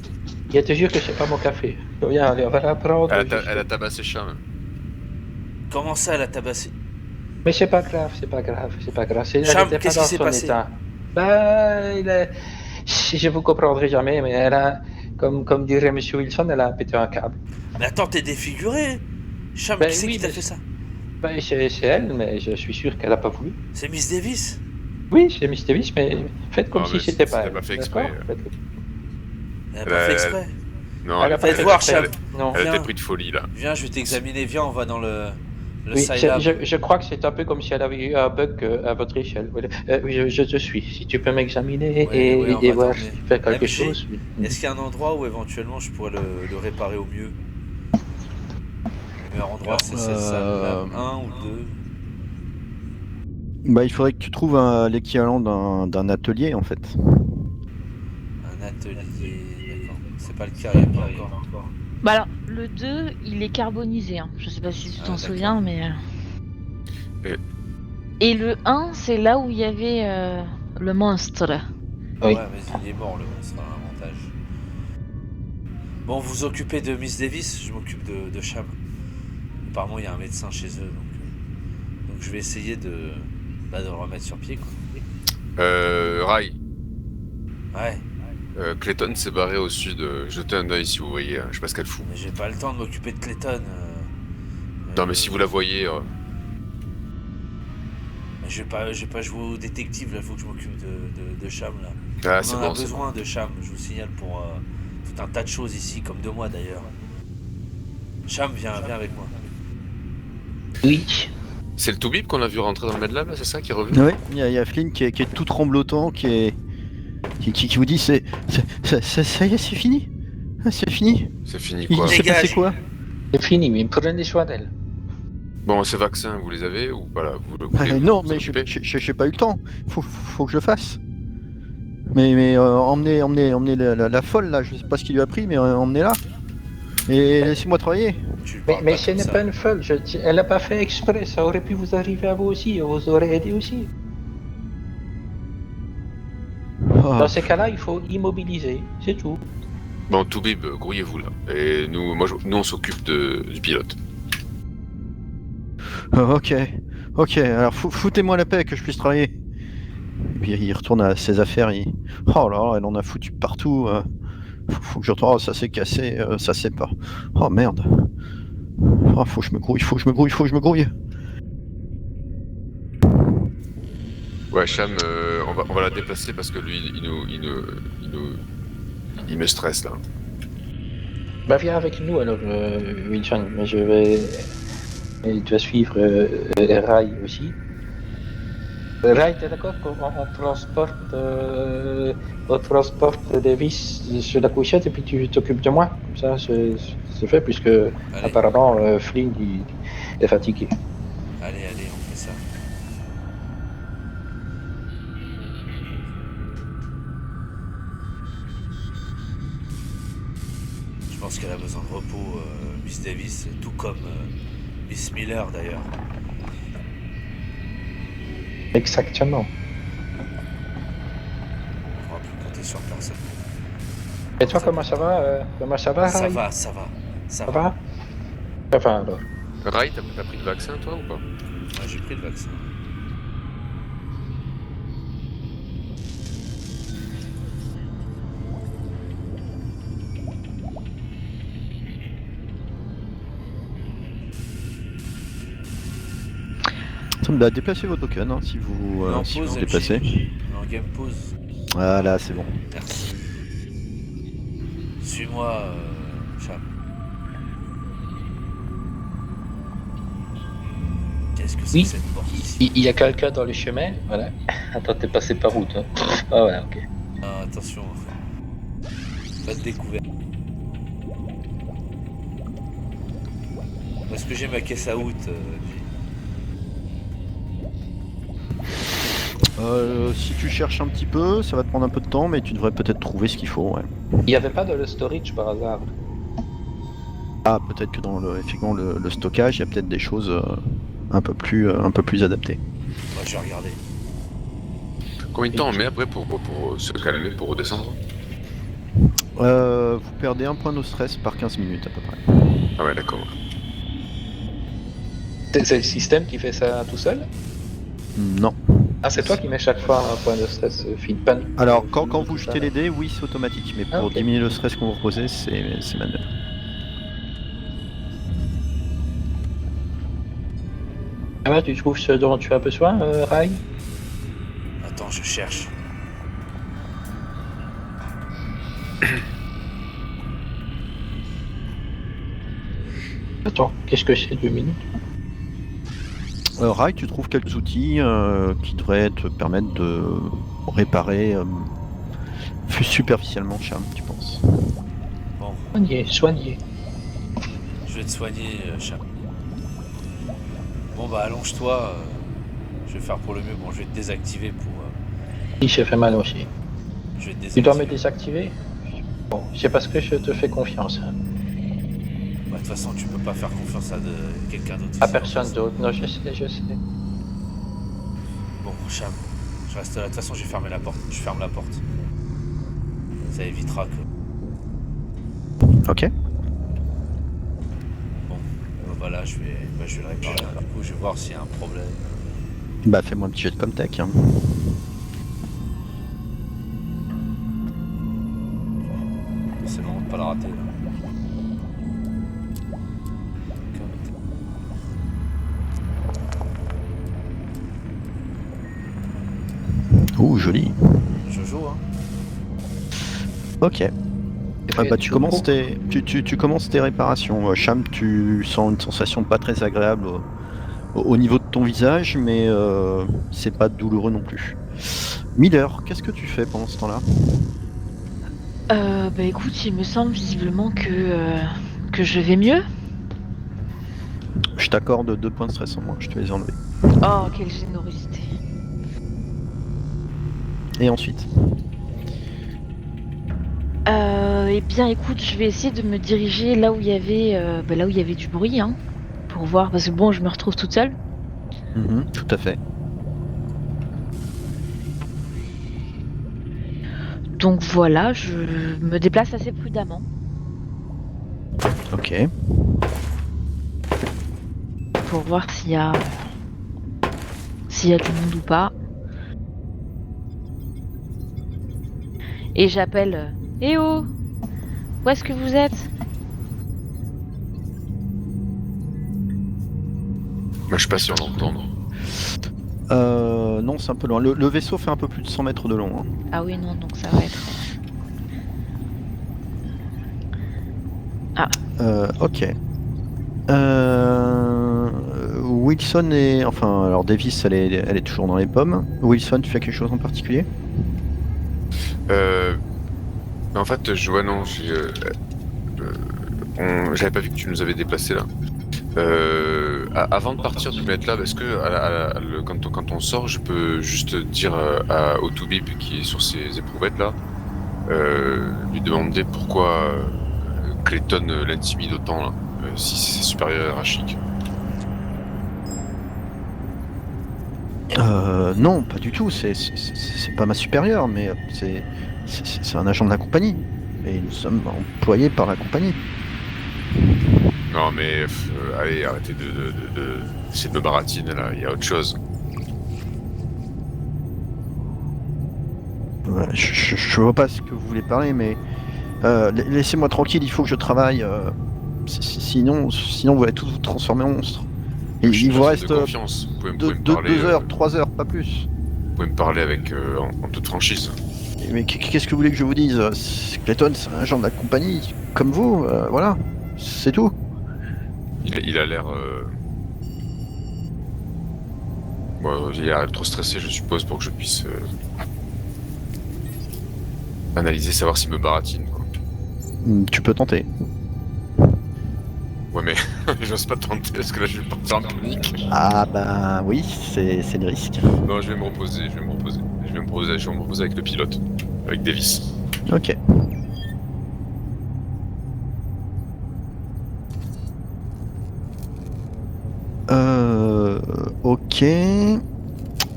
Je te jure que c'est pas mon café. Viens, allez, on va la prendre. Elle a tabassé Cham. Comment ça, elle a tabassé? Mais c'est pas grave, c'est pas grave, c'est pas grave. Elle Cham, était pas qu'est-ce dans qui s'est son passé? état. Je vous comprendrai jamais, mais elle a, comme dirait M. Wilson, elle a pété un câble. Mais attends, t'es défiguré! Cham, Ben qui c'est oui, qui t'a mais- fait ça? C'est elle, mais je suis sûr qu'elle a pas voulu. C'est Miss Davis? Oui, c'est Miss Davis, mais faites comme Non, si mais c'était pas c'était elle. pas fait exprès. D'accord? Faites- Elle a pas fait exprès. Non, Elle a elle, pas Faites fait voir, exprès. Cham. Non. elle Viens. était pris de folie là. Viens, je vais t'examiner, viens, on va dans le Le Oui, Scilab. je crois que c'est un peu comme si elle avait eu un bug à votre échelle. Voilà. Oui, je te suis. Si tu peux m'examiner Ouais, on et va voir t'emmener. si tu fais quelque MG, chose. Est-ce qu'il y a un endroit où éventuellement je pourrais le réparer au mieux? Le meilleur endroit, c'est cette salle 1 ou 2? Bah, il faudrait que tu trouves l'équivalent d'un atelier en fait. Un atelier, d'accord. C'est pas le cas, il n'y a pas encore. Bah alors, le 2, il est carbonisé. Hein. Je sais pas si tu t'en d'accord. souviens, mais. Et- Et le 1, c'est là où il y avait le monstre. Oui. Ouais, mais il est mort, le monstre, à l'avantage. Bon, vous vous occupez de Miss Davis, je m'occupe de Cham. Apparemment, il y a un médecin chez eux, donc je vais essayer de le remettre sur pied, quoi. Rai, Ouais, Clayton s'est barré au sud. Jetez un œil si vous voyez. Je sais pas ce qu'elle fout. mais j'ai pas le temps de m'occuper de Clayton. Non, mais si vous la voyez. Je vais pas jouer au détective, là, faut que je m'occupe de Cham, là. Ah, On c'est en bon. a c'est besoin de Cham, je vous signale, pour tout un tas de choses ici, comme de moi d'ailleurs. Cham, viens avec moi. Oui. C'est le Toubib qu'on a vu rentrer dans le Medlab, là, c'est ça qui est revenu? Oui, il y a Flynn qui est tout tremblotant, qui vous dit ça y est, c'est fini. Ah, c'est fini. C'est fini Il quoi. s'est passé Dégage. quoi? C'est fini, mais prenez soin d'elle. Bon, ces vaccins, vous les avez ou pas là vous voulez Non, vous mais occuper j'ai pas eu le temps. Faut que je le fasse. Mais emmenez la folle là, je sais pas ce qui lui a pris, mais emmenez-la. Et laissez-moi travailler. Tu le parles Mais pas ce comme n'est ça. pas une folle. Elle n'a pas fait exprès. Ça aurait pu vous arriver à vous aussi. On vous aurait aidé aussi. Oh, Dans ces cas-là, il faut immobiliser. C'est tout. Bon, Toubib, grouillez-vous là. Et nous, nous on s'occupe du pilote. ok, alors foutez-moi la paix que je puisse travailler. Et puis il retourne à ses affaires, oh là, elle en a foutu partout. Faut que je retourne, oh, ça s'est cassé, ça s'est pas. Oh merde. Oh, faut que je me grouille. Ouais, Cham, on va la déplacer parce que lui, il me stresse là. Bah viens avec nous alors, Wilson. Mais je vais. Et tu vas suivre Rai aussi. Rai, t'es d'accord qu'on transporte Davis sur la couchette et puis tu t'occupes de moi? Comme ça, c'est fait puisque apparemment Flynn il est fatigué. Allez, on fait ça. Je pense qu'elle a besoin de repos, Miss Davis, tout comme Miss Miller d'ailleurs. Exactement. On ne pourra plus compter sur personne. Et toi, comment ça va? Ça Rai? va. Ça va? Ça va alors. Rai, t'as pris le vaccin toi ou pas? Ouais, j'ai pris le vaccin. Bah, déplacez vos tokens hein, si vous vous déplacez. En game pause. Voilà, c'est bon. Merci. Suis-moi, Cham. Qu'est-ce que c'est Oui. que cette porte ici? Il y a quelqu'un dans le chemin? Voilà. Attends, t'es passé par où toi? Ah ouais, ok. Ah, attention. Pas de découverte. Est-ce que j'ai ma caisse à out? Si tu cherches un petit peu, ça va te prendre un peu de temps, mais tu devrais peut-être trouver ce qu'il faut. Ouais. Il n'y avait pas de le storage par hasard? Ah, peut-être que dans effectivement le stockage, il y a peut-être des choses un peu plus adaptées. Moi, j'ai regardé. Combien de temps on met après pour se calmer, pour redescendre? Vous perdez un point de stress par 15 minutes à peu près. Ah ouais, d'accord. C'est le système qui fait ça tout seul? Non. Ah, c'est toi qui mets chaque fois un point de stress, panique. Alors, quand vous jetez les dés, oui, c'est automatique, mais pour ok. diminuer le stress qu'on vous reposez, c'est manuel. Ah ouais, tu trouves ce dont tu as besoin, Rai? Attends, je cherche. Attends, qu'est-ce que c'est 2 minutes? Rai, tu trouves quelques outils qui devraient te permettre de réparer superficiellement Cham, tu penses? Bon, Soigné. je vais te soigner, Cham. Bon, bah, allonge-toi. Je vais faire pour le mieux. Bon, je vais te désactiver pour. Il s'est fait mal aussi. Je vais te Tu dois me désactiver. désactiver? Bon, c'est parce que je te fais confiance. Hein. Bah, de toute façon, tu peux pas faire confiance à quelqu'un d'autre. À ici, personne en fait. d'autre. Non, je sais. Bon, Cham, je reste là. De toute façon, j'ai fermé la porte. Je ferme la porte. Ça évitera que. Ok. Bon, voilà, je vais le réparer. Du coup, je vais voir s'il y a un problème. Bah fais-moi un petit jet de Comtech. Hein. C'est le moment de pas la rater. Là. Ouh, joli. Je joue, hein. Ok. Bah, tu commences tes réparations. Cham, tu sens une sensation pas très agréable au niveau de ton visage, mais c'est pas douloureux non plus. Miller, qu'est-ce que tu fais pendant ce temps-là? Bah écoute, il me semble visiblement que je vais mieux. Je t'accorde 2 points de stress en moins, je te les ai enlevés. Oh, quelle générosité. Et ensuite? Eh bien écoute, je vais essayer de me diriger là où il y avait du bruit, hein, pour voir, parce que bon, je me retrouve toute seule. Tout à fait. Donc voilà, je me déplace assez prudemment. Ok. Pour voir s'il y a du monde ou pas. Et j'appelle Eh oh, où est-ce que vous êtes? Moi, je sais pas si on l'entend. Non, c'est un peu loin. Le vaisseau fait un peu plus de 100 mètres de long. Hein. Ah oui, non, donc ça va être... Ok. Wilson est... Enfin, alors Davis, elle est toujours dans les pommes. Wilson, tu fais quelque chose en particulier? En fait, j'avais pas vu que tu nous avais déplacés là. Avant de partir du mettre là, est-ce que quand on sort, je peux juste dire au Toubib qui est sur ces éprouvettes là, lui demander pourquoi Clayton l'intimide autant là, si c'est ses supérieurs hiérarchiques. Non, pas du tout. C'est pas ma supérieure, mais c'est un agent de la compagnie. Et nous sommes employés par la compagnie. Non mais allez, arrêtez d'essayer de me baratiner là, il y a autre chose. Ouais, je vois pas ce que vous voulez parler, mais laissez-moi tranquille, il faut que je travaille. Sinon vous allez tous vous transformer en monstre. Et il vous reste 2 heures, 3 heures, pas plus. Vous pouvez me parler avec en toute franchise. Mais qu'est-ce que vous voulez que je vous dise? Clayton, c'est un agent de la compagnie, comme vous, voilà, c'est tout. Il a l'air... Bon, il a l'air trop stressé, je suppose, pour que je puisse analyser, savoir s'il me baratine. Quoi. Tu peux tenter. Ouais, mais j'ose pas tenter parce que là je vais partir en panique. Ah bah oui, c'est le risque. Non, je vais me reposer avec le pilote, avec Davis. Ok. Ok.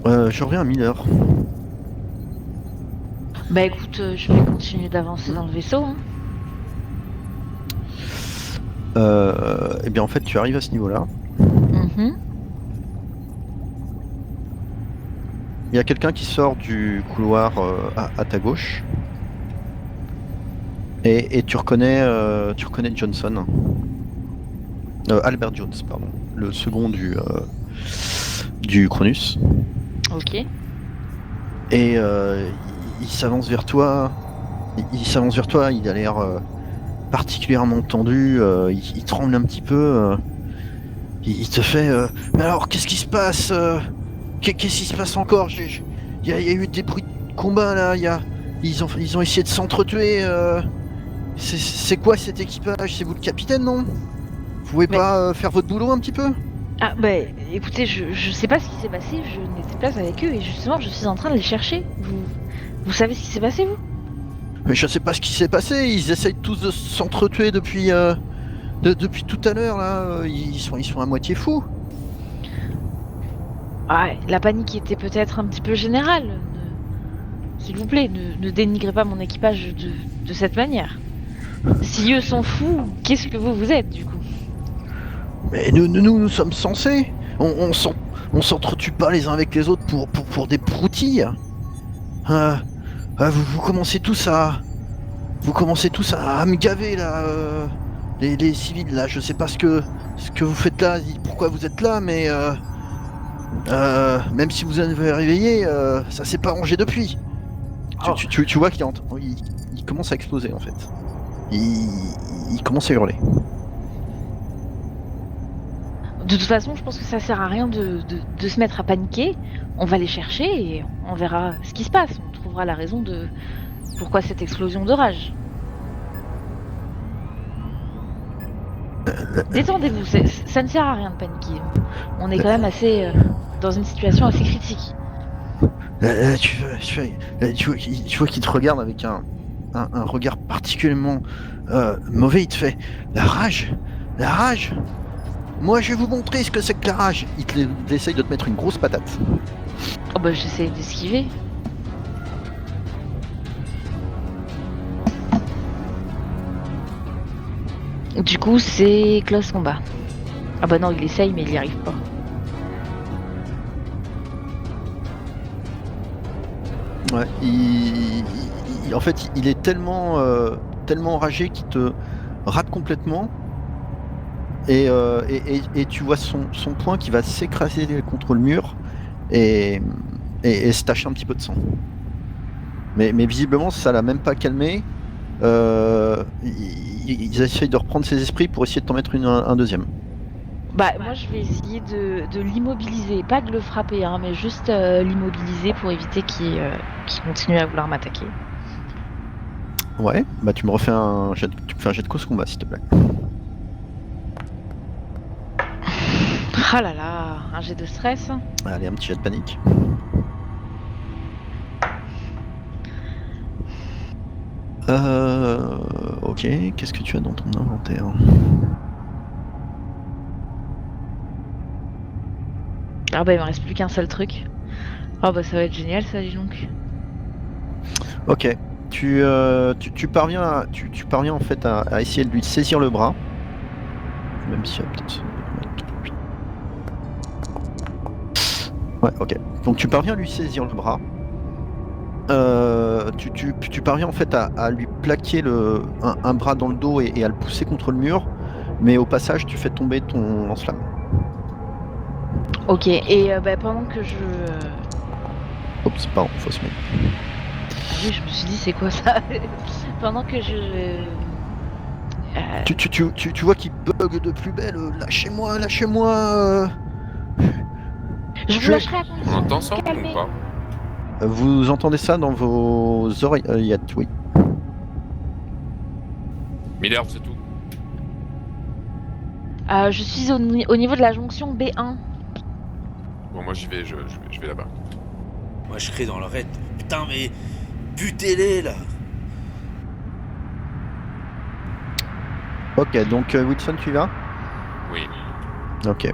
Je reviens à Miller. Bah écoute, je vais continuer d'avancer dans le vaisseau. Hein. Eh bien en fait tu arrives à ce niveau-là. Il y a quelqu'un qui sort du couloir à ta gauche. Et tu reconnais Johnson. Albert Jones, pardon. Le second du Cronus. Ok. Et il s'avance vers toi. Il a l'air particulièrement tendu. Il tremble un petit peu. il te fait mais alors qu'est-ce qui se passe qu'est-ce qui se passe encore? Il y a eu des bruits de combat là, ils ont essayé de s'entretuer. C'est quoi cet équipage? C'est vous le capitaine, non? Vous pouvez pas faire votre boulot un petit peu? Ah bah écoutez, je sais pas ce qui s'est passé, je n'étais pas avec eux et justement je suis en train de les chercher. Vous savez ce qui s'est passé vous? Mais je sais pas ce qui s'est passé, ils essayent tous de s'entretuer depuis tout à l'heure là, ils sont à moitié fous. Ah, la panique était peut-être un petit peu générale. S'il vous plaît, ne dénigrez pas mon équipage de cette manière. Si eux sont fous, qu'est-ce que vous êtes du coup? Mais nous sommes censés. On s'entretue pas les uns avec les autres pour des broutilles. Vous commencez tous à me gaver là, les civils là. Je sais pas ce que vous faites là, pourquoi vous êtes là, mais même si vous avez réveillé, ça s'est pas rangé depuis. Oh. Tu vois qu'il commence à exploser en fait. Il commence à hurler. De toute façon, je pense que ça sert à rien de se mettre à paniquer. On va les chercher et on verra ce qui se passe. On trouvera la raison de pourquoi cette explosion de rage. Détendez-vous, ça ne sert à rien de paniquer. On est quand même assez dans une situation assez critique. Tu vois qu'il te regarde avec un regard particulièrement mauvais. Il te fait la rage. Moi, je vais vous montrer ce que c'est que la rage. Il essaye de te mettre une grosse patate. Oh bah j'essaie d'esquiver. Du coup, c'est close combat. Ah bah non, il essaye, mais il y arrive pas. Ouais, en fait, il est tellement enragé qu'il te rate complètement. Et tu vois son poing qui va s'écraser contre le mur et se tacher un petit peu de sang. Mais visiblement, ça l'a même pas calmé. Ils essayent de reprendre ses esprits pour essayer de t'en mettre un deuxième. Bah moi je vais essayer de l'immobiliser, pas de le frapper, hein, mais juste l'immobiliser pour éviter qu'il continue à vouloir m'attaquer. Ouais, bah tu me refais tu me fais un jet de cause combat s'il te plaît. Ah là là, un jet de stress. Allez, un petit jet de panique. Ok, qu'est-ce que tu as dans ton inventaire? Ah bah il me reste plus qu'un seul truc. Oh bah ça va être génial ça, dis donc. Ok, tu parviens en fait à essayer de lui saisir le bras. Même si peut-être... Ouais, ok. Donc tu parviens à lui saisir le bras. Tu parviens en fait à lui plaquer un bras dans le dos et à le pousser contre le mur, mais au passage tu fais tomber ton lance-flamme. Ok, et bah, pendant que je... Oups, pardon, fausse main. Oui, je me suis dit c'est quoi ça. Pendant que je... Tu vois qu'il bug de plus belle, lâchez-moi. Je vous lâcherai à On condition. entend ça ou Calmez. pas? Vous entendez ça dans vos oreillettes, oui. Miller, c'est tout. Je suis au niveau de la jonction B1. Bon, moi j'y vais, je vais là-bas. Moi je crie dans le raid. Putain mais butez-les là. Ok, donc Wilson, tu y vas? Oui. Ok.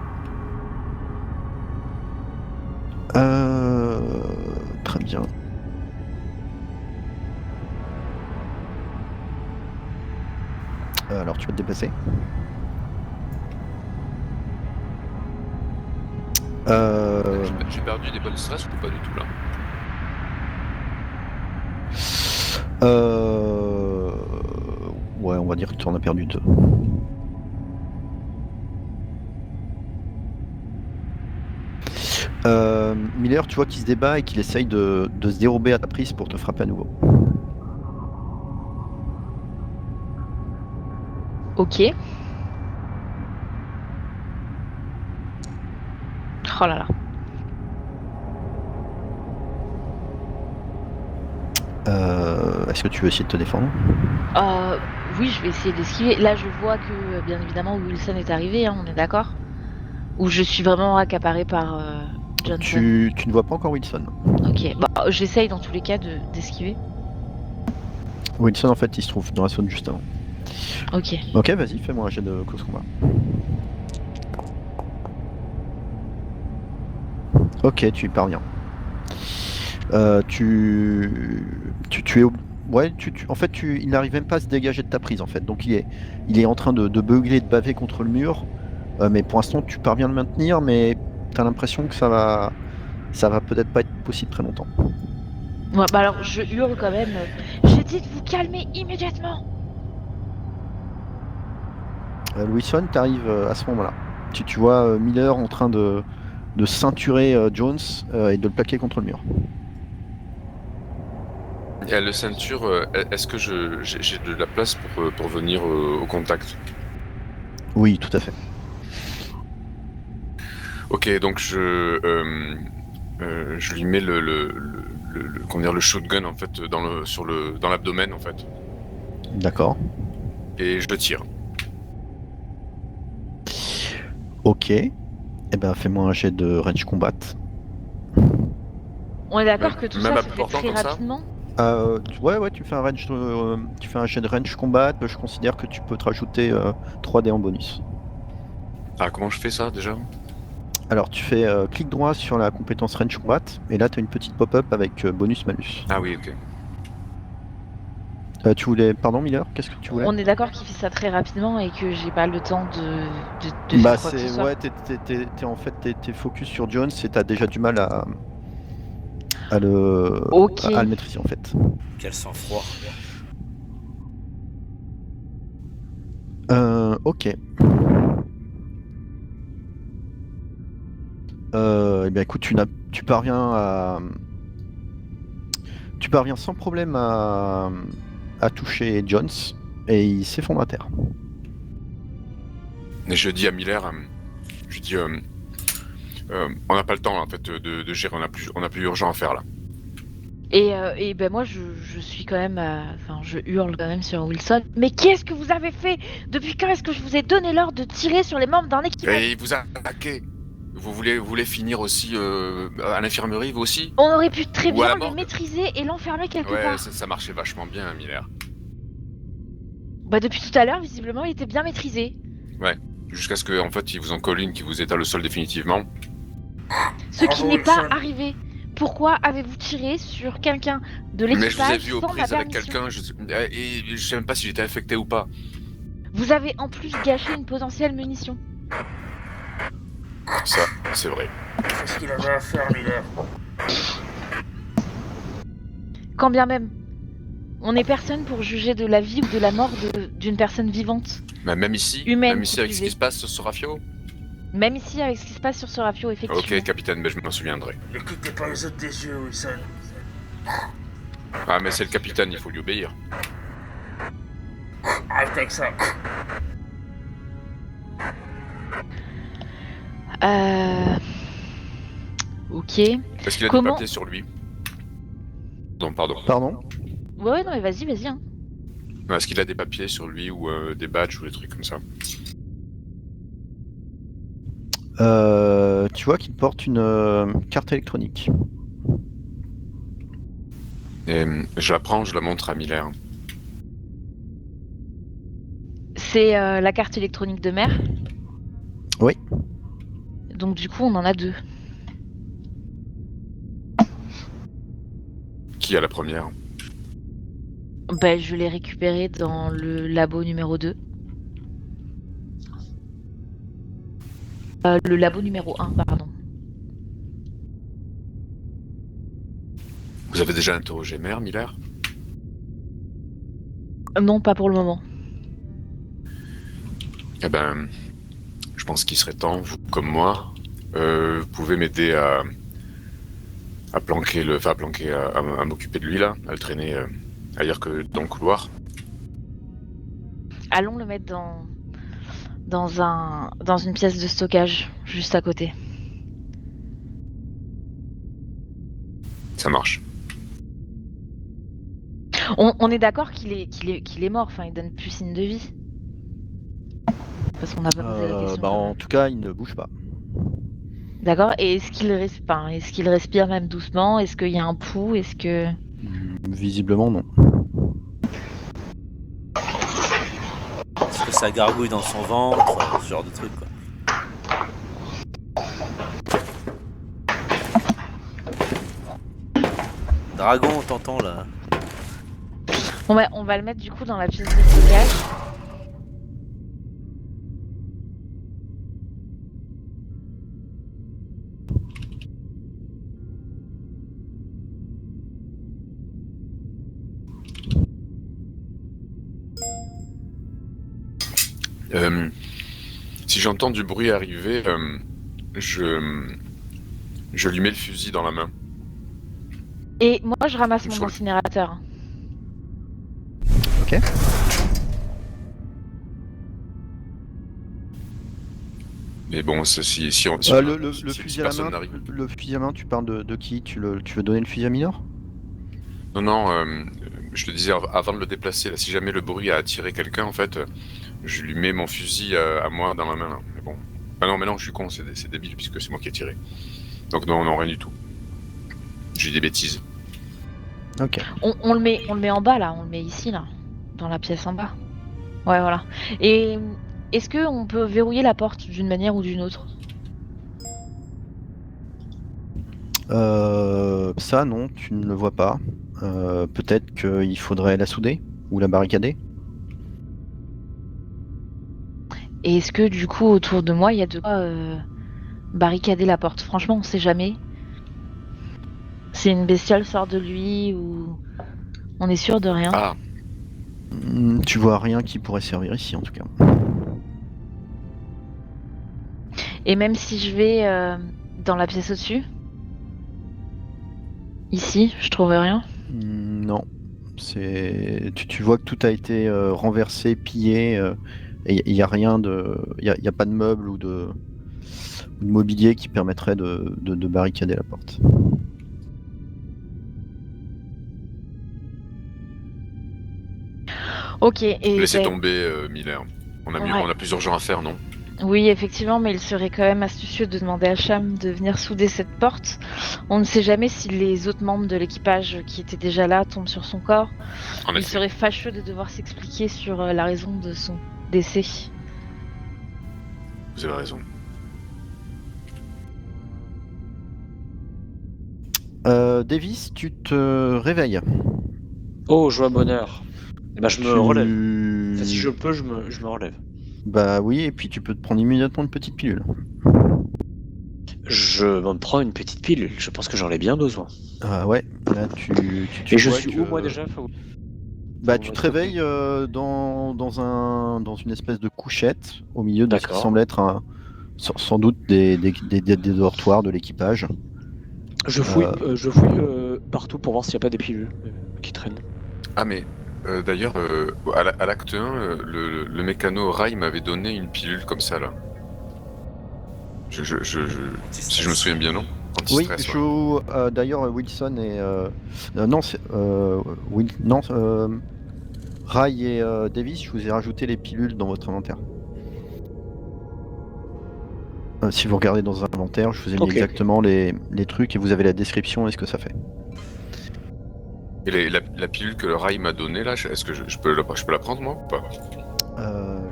Très bien. Alors tu vas te déplacer. J'ai perdu des points de stress ou pas du tout là? Ouais, on va dire que tu en as perdu 2. Miller, tu vois qu'il se débat et qu'il essaye de se dérober à ta prise pour te frapper à nouveau. Ok. Oh là là. Est-ce que tu veux essayer de te défendre? Oui, je vais essayer d'esquiver. Là, je vois que, bien évidemment, Wilson est arrivé, hein, on est d'accord? Ou je suis vraiment accaparée par Johnson? Tu ne vois pas encore Wilson. Ok, bah, j'essaye dans tous les cas d'esquiver. Wilson, en fait, il se trouve dans la zone juste avant. Ok. Ok, vas-y, fais-moi un jet de close combat. Ok, tu y parviens. Tu es au... Ouais, en fait, il n'arrive même pas à se dégager de ta prise, en fait. Donc, il est en train de beugler, de baver contre le mur. Mais pour l'instant, tu parviens à le maintenir, mais tu as l'impression que ça va peut-être pas être possible très longtemps. Ouais, bah alors, je hurle quand même. J'ai dit de vous calmer immédiatement! Wilson, tu arrives à ce moment-là. Tu vois Miller en train de ceinturer Jones et de le plaquer contre le mur. Et le ceinture, est-ce que j'ai de la place pour venir au contact? Oui, tout à fait. Ok, donc je lui mets comment dire, le shotgun en fait dans l'abdomen en fait. D'accord. Et je le tire. Ok. Eh ben, fais-moi un jet de range combat. On est d'accord Même- que tout même ça à se fait portant très comme ça rapidement? Ouais, tu fais un jet de range combat. Je considère que tu peux te rajouter 3 dés en bonus. Ah, comment je fais ça déjà? Alors, tu fais clic droit sur la compétence range combat, et là, tu as une petite pop-up avec bonus-malus. Ah oui, ok. Tu voulais... Pardon, Miller, qu'est-ce que tu voulais? On est d'accord qu'il fait ça très rapidement et que j'ai pas le temps de Bah, faire quoi que ce soit. Ouais, en fait, t'es focus sur Jones et t'as déjà du mal à le Ok. à le maîtriser, en fait. Quel sang-froid. Ok. Eh bien, écoute, tu parviens sans problème à toucher Jones et il s'effondre à terre. Et je dis à Miller, je dis, on n'a pas le temps en fait de gérer, on a plus urgent à faire là. Et ben moi je suis quand même, enfin je hurle quand même sur Wilson. Mais qu'est-ce que vous avez fait? Depuis quand est-ce que je vous ai donné l'ordre de tirer sur les membres d'un équipage? Et il vous a attaqué. Vous voulez finir aussi à l'infirmerie, vous aussi? On aurait pu très Ou à la bien le morgue. maîtriser et l'enfermer quelque Ouais, part. ça marchait vachement bien, Miller. Bah depuis tout à l'heure, visiblement, il était bien maîtrisé. Ouais. Jusqu'à ce que en fait, il vous en colle une qui vous étale le sol définitivement. Ce qui Bravo, n'est pas Wilson. arrivé. Pourquoi avez-vous tiré sur quelqu'un de Mais je vous ai l'équipage vu aux sans ma prises avec permission? quelqu'un, et je sais même pas si j'étais infecté ou pas. Vous avez en plus gâché une potentielle munition. Ça, c'est vrai. Qu'est-ce qu'il avait à faire, Miller? Quand bien même. On n'est personne pour juger de la vie ou de la mort d'une personne vivante. Mais même ici, Humaine, avec ce plus qui se passe sur ce rafio. Même ici, avec ce qui se passe sur ce rafio, effectivement. Ok, capitaine, mais je m'en souviendrai. Ne quittez pas les autres des yeux, Wilson. Ah, mais c'est le capitaine, il faut lui obéir. Arrête avec ça. Ok. Est-ce qu'il a Comment- des papiers sur lui? Non, pardon. Pardon? Ouais, non, mais vas-y, hein. Est-ce qu'il a des papiers sur lui ou des badges ou des trucs comme ça? Tu vois qu'il porte une carte électronique. Et je la prends, je la montre à Miller. C'est la carte électronique de mer. Oui. Donc du coup, on en a 2. Qui a la première? Bah, je l'ai récupérée dans le labo numéro 2. Le labo numéro 1, pardon. Vous avez déjà interrogé Mère, Miller? Non, pas pour le moment. Eh ben, je pense qu'il serait temps, vous comme moi, vous pouvez m'aider à planquer à m'occuper de lui là, à le traîner ailleurs que dans le couloir. Allons le mettre dans une pièce de stockage, juste à côté. Ça marche. On est d'accord qu'il est mort, enfin, il donne plus signe de vie. Parce qu'on n'a pas posé la question. quand En même. tout cas, il ne bouge pas. D'accord. Et est-ce qu'il respire même doucement? Est-ce qu'il y a un pouls? Est-ce que... Visiblement, non. Est-ce que ça gargouille dans son ventre, ce genre de truc, quoi. Dragon, on t'entend là. Bon bah, on va le mettre du coup dans la pièce de stockage. Si j'entends du bruit arriver, je lui mets le fusil dans la main. Et moi, je ramasse mon Sur- incinérateur. Ok. Mais bon, si Le si fusil à la personne main, n'arrive. le fusil à main, tu parles de qui? Tu veux donner le fusil à Minor? Non, je te disais avant de le déplacer, là, si jamais le bruit a attiré quelqu'un, en fait, je lui mets mon fusil à moi dans ma main. Là. Mais bon. Ah non, mais non, je suis con, c'est débile puisque c'est moi qui ai tiré. Donc non, rien du tout. J'ai dit des bêtises. Ok. On le met en bas là, on le met ici là, dans la pièce en bas. Ouais, voilà. Et est-ce que on peut verrouiller la porte d'une manière ou d'une autre? Ça, non, tu ne le vois pas. Peut-être qu'il faudrait la souder ou la barricader. Et est-ce que du coup autour de moi il y a de quoi barricader la porte? Franchement, on sait jamais. Si une bestiole sort de lui ou on est sûr de rien. Ah, Tu vois rien qui pourrait servir ici, en tout cas. Et même si je vais dans la pièce au-dessus, ici, je trouve rien. Non. Tu vois que tout a été renversé, pillé, et il n'y a rien de. Il y a pas de meubles ou de mobilier qui permettrait de barricader la porte. Ok, et laissez ben, tomber, Miller. On a plusieurs gens à faire, non? oui, effectivement, mais il serait quand même astucieux de demander à Cham de venir souder cette porte. On ne sait jamais si les autres membres de l'équipage qui étaient déjà là tombent sur son corps. En Il effet. serait fâcheux de devoir s'expliquer sur la raison de son décès. Vous avez raison. Davis, tu te réveilles. Oh, joie, bonheur. Eh ben, je me relève. Tu- Enfin, si je peux, je me relève. Bah oui, et puis tu peux te prendre immédiatement une petite pilule. Je me prends une petite pilule. Je pense que j'en ai bien besoin. Ah ouais, là tu Et je vois suis que- où, moi, déjà Bah Dans tu te votre réveilles dans une espèce de couchette au milieu de ce qui D'accord. semble être sans doute des dortoirs de l'équipage. Je fouille partout pour voir s'il n'y a pas des pilules qui traînent. Ah, mais d'ailleurs, à l'acte 1, le mécano Rai m'avait donné une pilule comme ça, là. Si je me souviens bien, non? Oui, Anti-stress, ouais. d'ailleurs Wilson et non c'est Rai et Davis, je vous ai rajouté les pilules dans votre inventaire. Si vous regardez dans un inventaire, je vous ai mis Ok. exactement les trucs et vous avez la description et ce que ça fait. Et la pilule que le Rai m'a donnée, là, est-ce que je peux la prendre, moi, ou pas?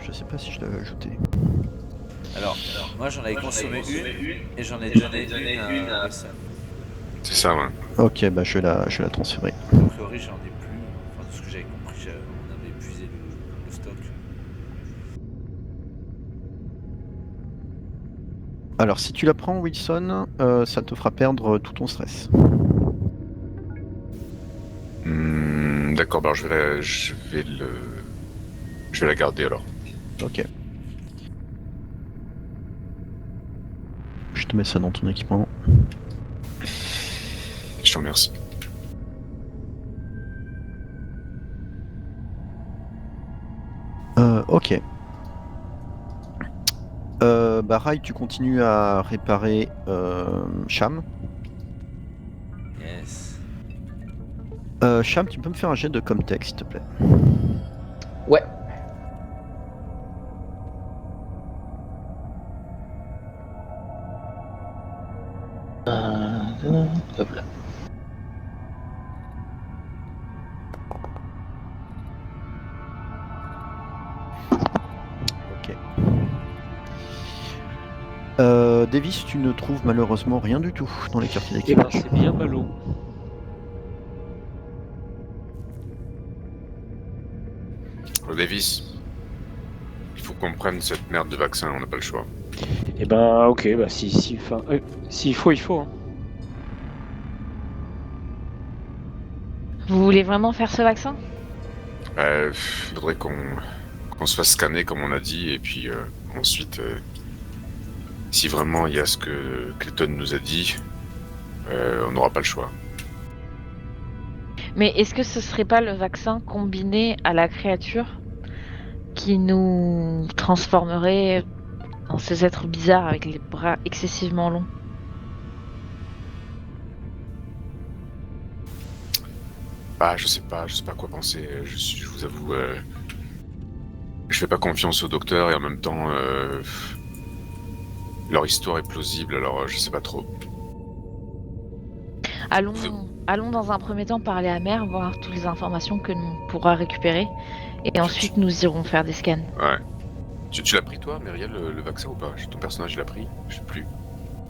Je sais pas si je l'avais ajouté. Alors, moi j'en avais consommé une et j'en ai donné une à Wilson. C'est ça, ouais. Ok, bah je vais la transférer. A priori, j'en ai plus. Enfin, de ce que j'avais compris, on avait épuisé le stock. Alors si tu la prends Wilson, ça te fera perdre tout ton stress. D'accord, bah je vais la garder alors. Ok. Je te mets ça dans ton équipement. Je te remercie. Ok. Bah Rai, tu continues à réparer Cham. Yes. Cham, tu peux me faire un jet de Comtech, s'il te plaît. Ouais. Hop là. Ok. Davis, tu ne trouves malheureusement rien du tout dans les quartiers Eh ben, d'équipage. c'est bien ballot. Davis, il faut qu'on prenne cette merde de vaccin, on n'a pas le choix. Eh ben, ok, bah s'il faut, il faut. Hein. Vous voulez vraiment faire ce vaccin? Faudrait qu'on se fasse scanner comme on a dit, et puis ensuite, si vraiment il y a ce que Clayton nous a dit, on n'aura pas le choix. Mais est-ce que ce serait pas le vaccin combiné à la créature qui nous transformerait en ces êtres bizarres avec les bras excessivement longs? Ah, je sais pas quoi penser. Je vous avoue, je fais pas confiance au docteur et en même temps, leur histoire est plausible, alors je sais pas trop. Allons dans un premier temps parler à Mère, voir toutes les informations que l'on pourra récupérer, et ensuite nous irons faire des scans. Ouais. Tu l'as pris toi, Myriel, le vaccin ou pas? Ton personnage l'a pris? Je sais plus.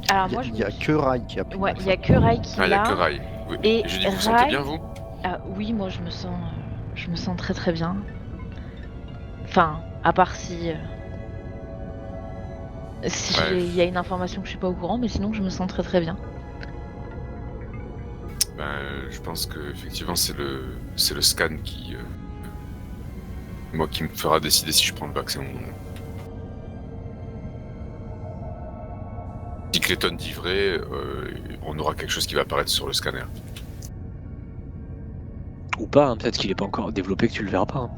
Alors Il moi, y a que Rai qui a pris. ouais, le il y a vaccin. que Rai qui Ah, il y a l'a. que Rai. Oui. Et je dis, vous Rai- sentez bien, vous? Ah, oui, moi je me sens très très bien. Enfin, à part si Ouais. il y a une information que je suis pas au courant, mais sinon je me sens très très bien. Je pense que effectivement c'est le scan qui me fera décider si je prends le vaccin ou non. Si Clayton dit vrai, on aura quelque chose qui va apparaître sur le scanner. Ou pas, hein, peut-être qu'il est pas encore développé que tu le verras pas. Hein.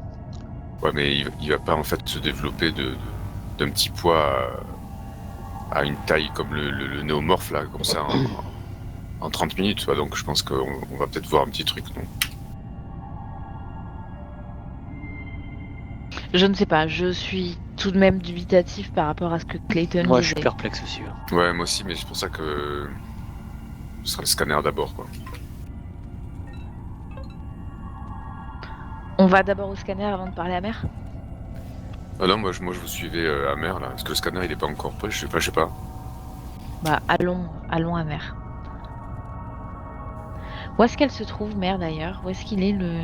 Ouais, mais il va pas en fait se développer d'un petit poids à une taille comme le néomorphe là, comme ça en 30 minutes. Quoi. Donc je pense qu'on va peut-être voir un petit truc, non? Je ne sais pas, je suis tout de même dubitatif par rapport à ce que Clayton Moi, je disait. suis perplexe aussi. Ouais. Ouais, moi aussi, mais c'est pour ça que ce sera le scanner d'abord, quoi. On va d'abord au scanner avant de parler à Mère? Ah non, moi je vous suivais à mer là, parce que le scanner il est pas encore prêt, je sais pas. Bah allons à Mère. Où est-ce qu'elle se trouve, Mère, d'ailleurs? Où est-ce qu'il est le...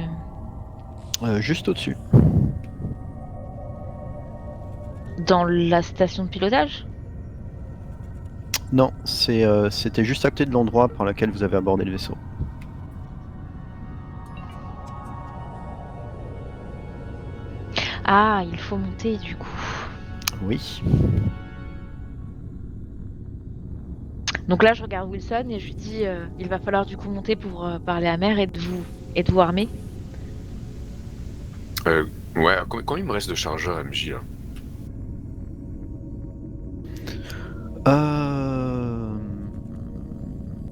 Juste au-dessus. Dans la station de pilotage? Non, c'était juste à côté de l'endroit par lequel vous avez abordé le vaisseau. Ah, il faut monter du coup. Oui. Donc là, je regarde Wilson et je lui dis il va falloir du coup monter pour parler à Mère et de vous armer. Ouais, combien il me reste de chargeurs MJ là?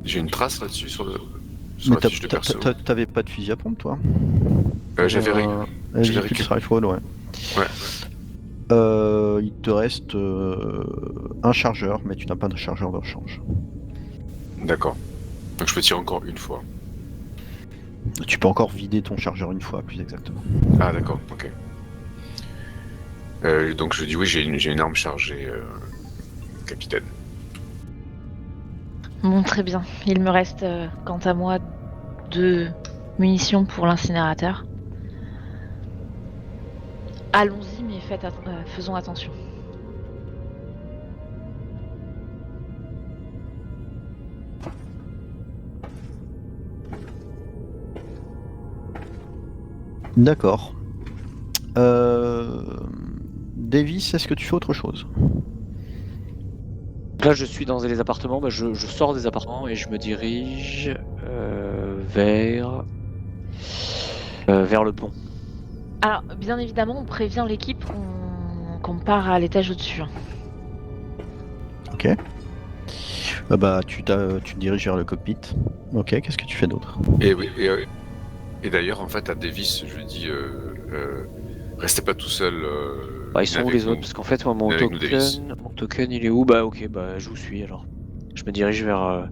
J'ai une trace là-dessus sur Mais la fiche de perso. t'avais pas de fusil à pompe, toi? J'avais J'ai récupéré. Rifle, ouais. Ouais. Il te reste un chargeur, mais tu n'as pas de chargeur de rechange. D'accord. Donc je peux tirer encore une fois. Tu peux encore vider ton chargeur une fois, plus exactement. Ah d'accord, ok. Donc je dis oui, j'ai une arme chargée, capitaine. Bon, très bien. Il me reste, quant à moi, 2 munitions pour l'incinérateur. Allons-y, mais faisons attention. D'accord. Davis, est-ce que tu fais autre chose? Là, je suis dans les appartements, bah, je sors des appartements et je me dirige vers le pont. Alors, bien évidemment, on prévient l'équipe qu'on part à l'étage au-dessus. Ok. Bah tu te diriges vers le cockpit. Ok, qu'est-ce que tu fais d'autre? Et oui, Et d'ailleurs, en fait, à Davis, je lui dis, restez pas tout seul. Bah, ils sont où avec les nous. autres? Parce qu'en fait, moi, mon Venez avec nous, Davis. token, il est où? Bah, ok, bah, je vous suis alors. Je me dirige vers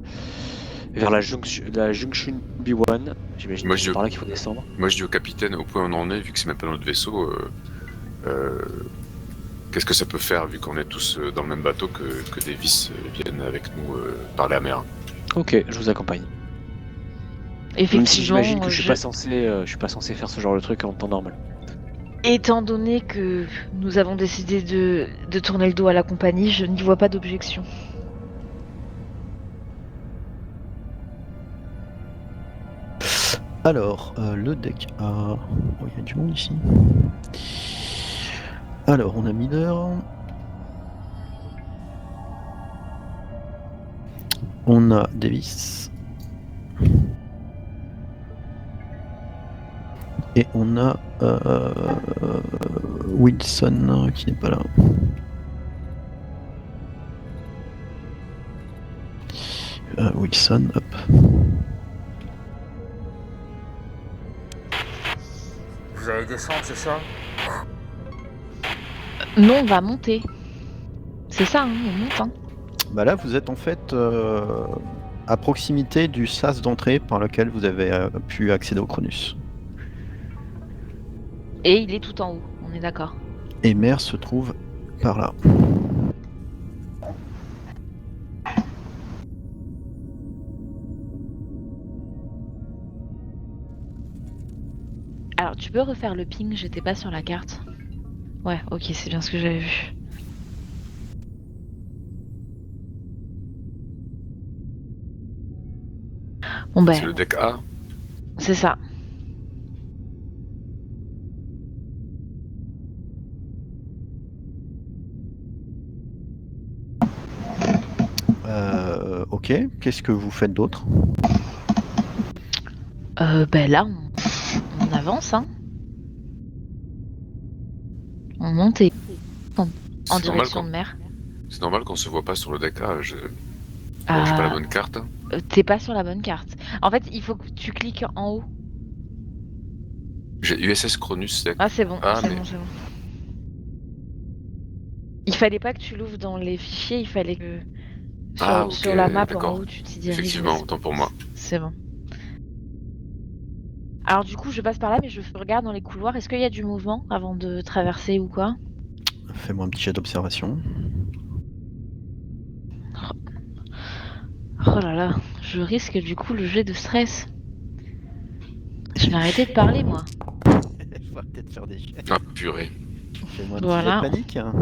la junction B1. J'imagine Moi, que je c'est dis- par là qu'il faut descendre. Moi, je dis au capitaine, au point où on en est, vu que c'est même pas notre vaisseau, qu'est-ce que ça peut faire, vu qu'on est tous dans le même bateau, que Davis vienne avec nous par la mer. Ok, je vous accompagne. Effectivement, Même si j'imagine que je suis pas censé faire ce genre de truc en temps normal. étant donné que nous avons décidé de tourner le dos à la compagnie, je n'y vois pas d'objection. Alors, le deck A. Oh, il y a du monde ici. Alors, on a Miller. On a Davis. Et on a Wilson qui n'est pas là. Wilson, hop. Vous allez descendre, c'est ça? Non, on va monter. C'est ça, hein, on monte. Hein. Bah là, vous êtes en fait à proximité du sas d'entrée par lequel vous avez pu accéder au Cronus. Et il est tout en haut, on est d'accord. Et Mer se trouve par là. Alors, tu peux refaire le ping, j'étais pas sur la carte. Ouais, ok, c'est bien ce que j'avais vu. Bon C'est ben, le deck A. c'est ça. Ok, qu'est-ce que vous faites d'autre? Ben là, on avance, hein. On monte et en C'est normal direction de mer. C'est normal qu'on se voit pas sur le deck A. J'ai Ah, pas la bonne carte. t'es pas sur la bonne carte. En fait, il faut que tu cliques en haut. J'ai USS Cronus deck. Ah, c'est bon, Ah, c'est mais- bon, c'est bon. Il fallait pas que tu l'ouvres dans les fichiers, il fallait que sur, Ah, ok, sur la map en d'accord. haut, tu t'y diriges. Effectivement, autant pour moi. C'est bon. Alors du coup, je passe par là, mais je regarde dans les couloirs. Est-ce qu'il y a du mouvement avant de traverser ou quoi? Fais-moi un petit jet d'observation. Oh là là, je risque du coup le jet de stress. Je vais arrêter de parler, moi. Il va peut-être faire des jets. Ah, purée. Fais-moi un Voilà. petit jet de panique.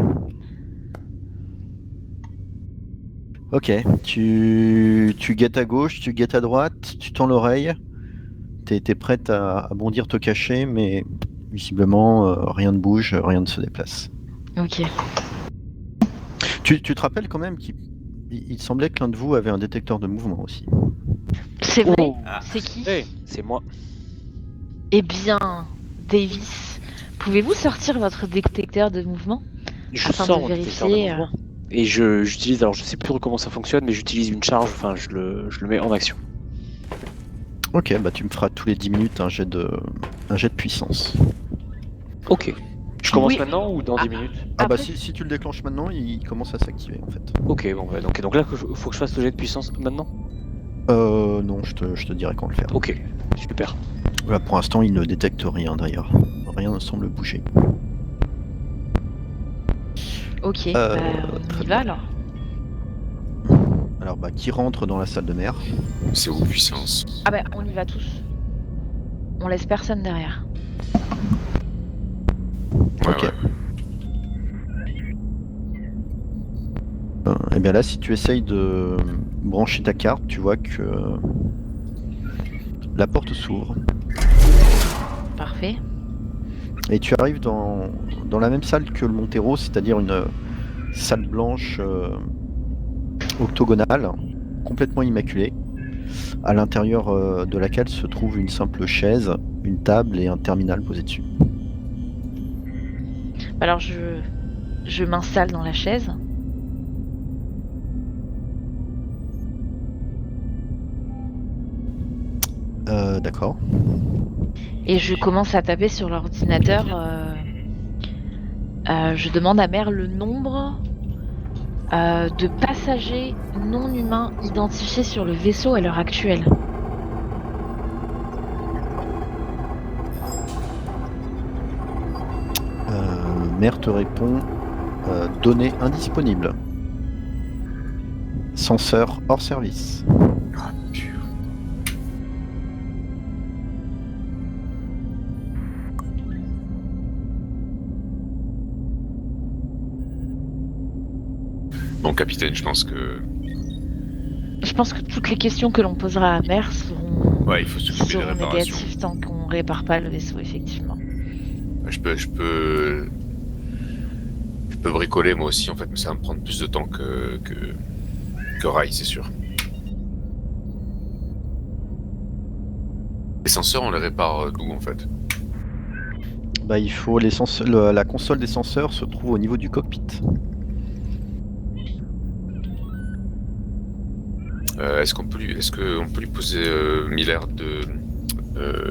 Ok, tu guettes à gauche, tu guettes à droite, tu tends l'oreille. T'es prête à bondir, te cacher, mais visiblement rien ne bouge, rien ne se déplace. Ok. Tu te rappelles quand même qu'il semblait que l'un de vous avait un détecteur de mouvement aussi. C'est vrai? Oh. C'est qui? Hey, c'est moi. Eh bien, Davis, pouvez-vous sortir votre détecteur de mouvement? Je Afin de sors mon détecteur de vérifier, mouvement. Et j'utilise, alors je sais plus comment ça fonctionne, mais j'utilise une charge, enfin je le mets en action. Ok, bah tu me feras tous les 10 minutes un jet de puissance. Ok. Je commence Oui. maintenant ou dans 10 minutes? Ah bah Après- si tu le déclenches maintenant, il commence à s'activer en fait. Ok, bon bah donc là faut que je fasse le jet de puissance maintenant? Non, je te dirai quand le faire. Ok, super. Là, pour l'instant, il ne détecte rien d'ailleurs. Rien ne semble bouger. Ok, Euh, on très y bien. va alors. Alors bah qui rentre dans la salle de mer? C'est où puissance? Ah bah, on y va tous. On laisse personne derrière. Ouais, Ok. ouais. Et bien là, si tu essayes de brancher ta carte, tu vois que la porte s'ouvre Parfait. et tu arrives dans la même salle que le Montero, c'est-à-dire une salle blanche octogonale, complètement immaculée, à l'intérieur de laquelle se trouve une simple chaise, une table et un terminal posé dessus. Alors je m'installe dans la chaise. D'accord. Et je commence à taper sur l'ordinateur. Je demande à Mère le nombre de passagers non humains identifiés sur le vaisseau à l'heure actuelle. Mère te répond données indisponibles. Censeur hors service. Ah, pur. Bon, capitaine, je pense que toutes les questions que l'on posera à Mère seront, il faut s'occuper des seront réparations. négatives tant qu'on répare pas le vaisseau, effectivement. Je peux bricoler moi aussi en fait, mais ça va me prendre plus de temps que Rai, c'est sûr. Les senseurs, on les répare d'où en fait? Il faut la console des senseurs se trouve au niveau du cockpit. Est-ce qu'on peut lui poser Miller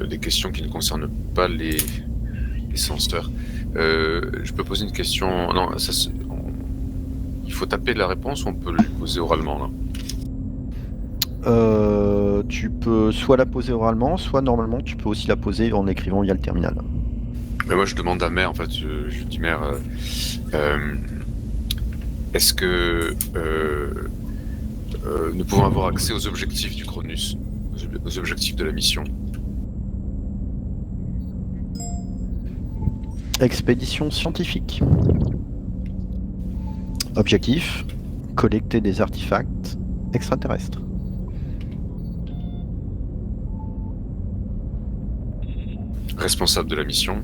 des questions qui ne concernent pas les senseurs? Je peux poser une question. Non, il faut taper la réponse ou on peut lui poser oralement là? Tu peux soit la poser oralement, soit normalement tu peux aussi la poser en écrivant via le terminal. Mais moi je demande à Mère en fait, je dis Mère, est-ce que nous pouvons avoir accès aux objectifs du Cronus, aux objectifs de la mission? Expédition scientifique. Objectif, collecter des artefacts extraterrestres. Responsable de la mission.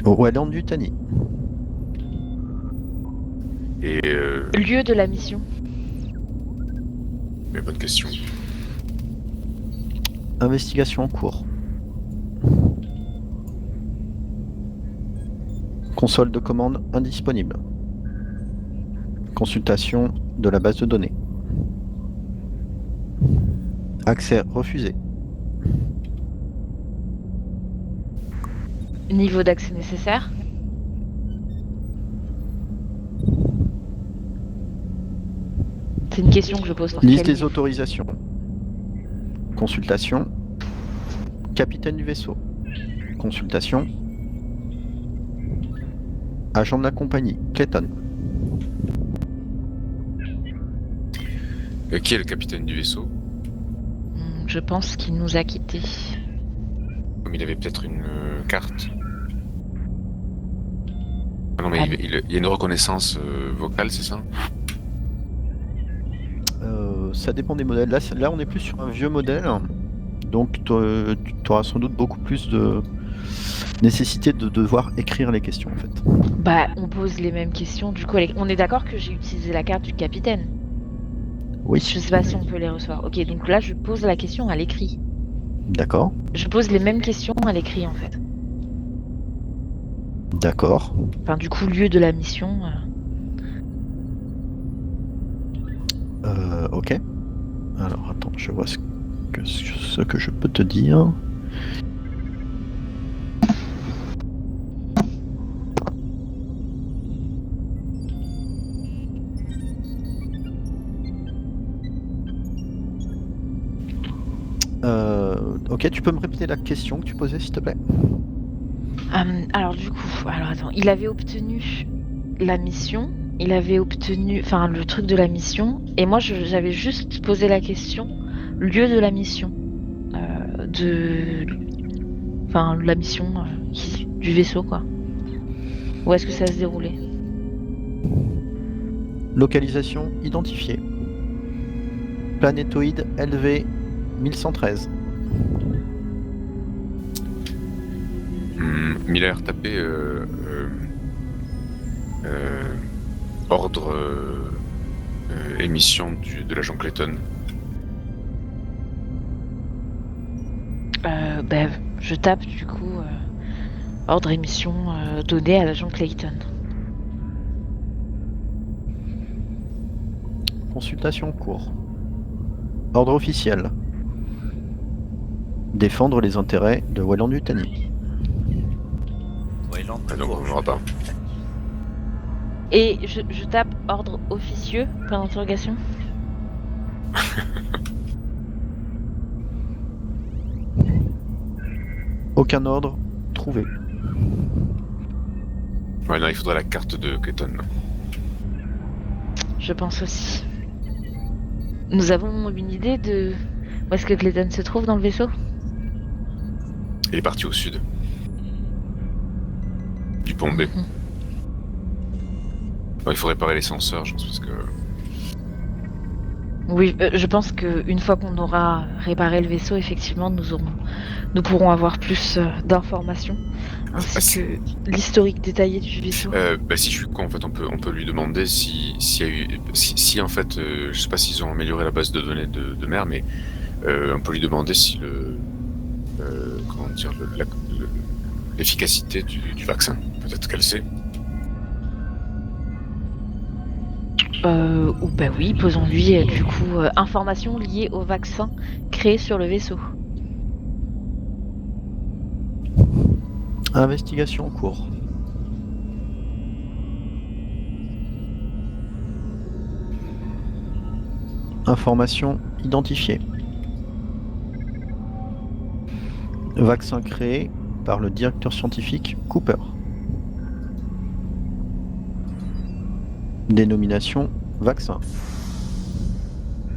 Au Wayland du Tani. Et Lieu de la mission. mais bonne question. Investigation en cours. Console de commande indisponible. Consultation de la base de données. Accès refusé. Niveau d'accès nécessaire. C'est une question que je pose. Liste des autorisations. Consultation. Capitaine du vaisseau. Consultation. Agent de la compagnie, Clayton. Qui est le capitaine du vaisseau? Je pense qu'il nous a quittés. Comme il avait peut-être une carte. Ah non mais il y a une reconnaissance vocale, c'est ça? Ça dépend des modèles. Là, on est plus sur un vieux modèle. Donc, tu auras sans doute beaucoup plus de nécessité de devoir écrire les questions, en fait. On pose les mêmes questions du collègue. On est d'accord que j'ai utilisé la carte du capitaine? Oui. Je sais pas si on peut les recevoir. Ok, donc là, je pose la question à l'écrit. D'accord. Je pose les mêmes questions à l'écrit, en fait. D'accord. Enfin, du coup, lieu de la mission. Ok. Alors, attends, je vois ce que je peux te dire. Ok, tu peux me répéter la question que tu posais, s'il te plaît? Alors du coup, attends, il avait obtenu la mission, il avait obtenu, enfin le truc de la mission, et moi j'avais juste posé la question, lieu de la mission, la mission du vaisseau quoi. Où est-ce que ça se déroulait? Localisation identifiée. Planétoïde LV 1113. Miller, tapez ordre émission de l'agent Clayton. Je tape du coup ordre émission donné à l'agent Clayton. Consultation en cours. Ordre officiel. défendre les intérêts de Weyland-Yutani. Wayland, Ah, donc on n'aura pas. Et je tape ordre officieux, point d'interrogation. Aucun ordre trouvé. Ouais, non, il faudrait la carte de Clayton. Je pense aussi. Nous avons une idée de où est-ce que Clayton se trouve dans le vaisseau? Il est parti au sud. Du pont B. Bon, il faut réparer les senseurs, je pense, parce que... Oui, je pense qu'une fois qu'on aura réparé le vaisseau, effectivement, nous pourrons avoir plus d'informations, ainsi que l'historique détaillé du vaisseau. Bah, si je suis con, en fait, on peut lui demander si en fait, je sais pas s'ils ont amélioré la base de données de mer, mais on peut lui demander si comment dire, l'efficacité du vaccin. Peut-être qu'elle sait. Ou bah oui, posons-lui du coup informations liées au vaccin créé sur le vaisseau. Investigation en cours. Information identifiée. Vaccin créé par le directeur scientifique Cooper. Dénomination vaccin.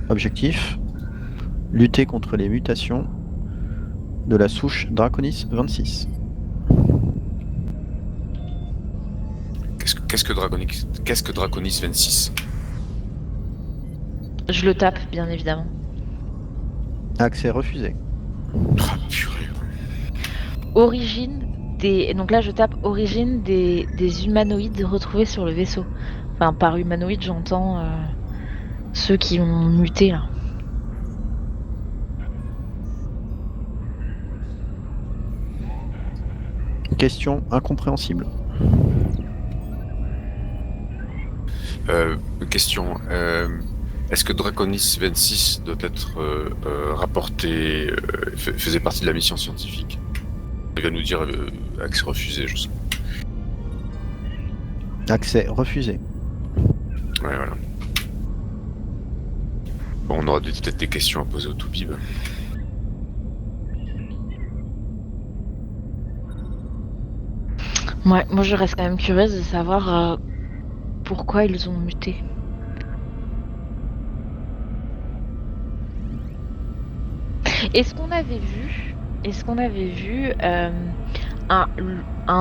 Objectif: lutter contre les mutations de la souche Draconis 26. Qu'est-ce que Draconis 26? Je le tape, bien évidemment. Accès refusé. Ah, purée. Origine des... Donc là, je tape origine des humanoïdes retrouvés sur le vaisseau. Enfin, par humanoïdes, j'entends ceux qui ont muté, là. Question incompréhensible. Question. Est-ce que Draconis 26 doit être rapporté, faisait partie de la mission scientifique? Il va nous dire accès refusé, je sais. Accès refusé. Ouais, voilà. Bon, on aura peut-être des questions à poser au Toubib. Ouais, moi je reste quand même curieuse de savoir pourquoi ils ont muté. Est-ce qu'on avait vu un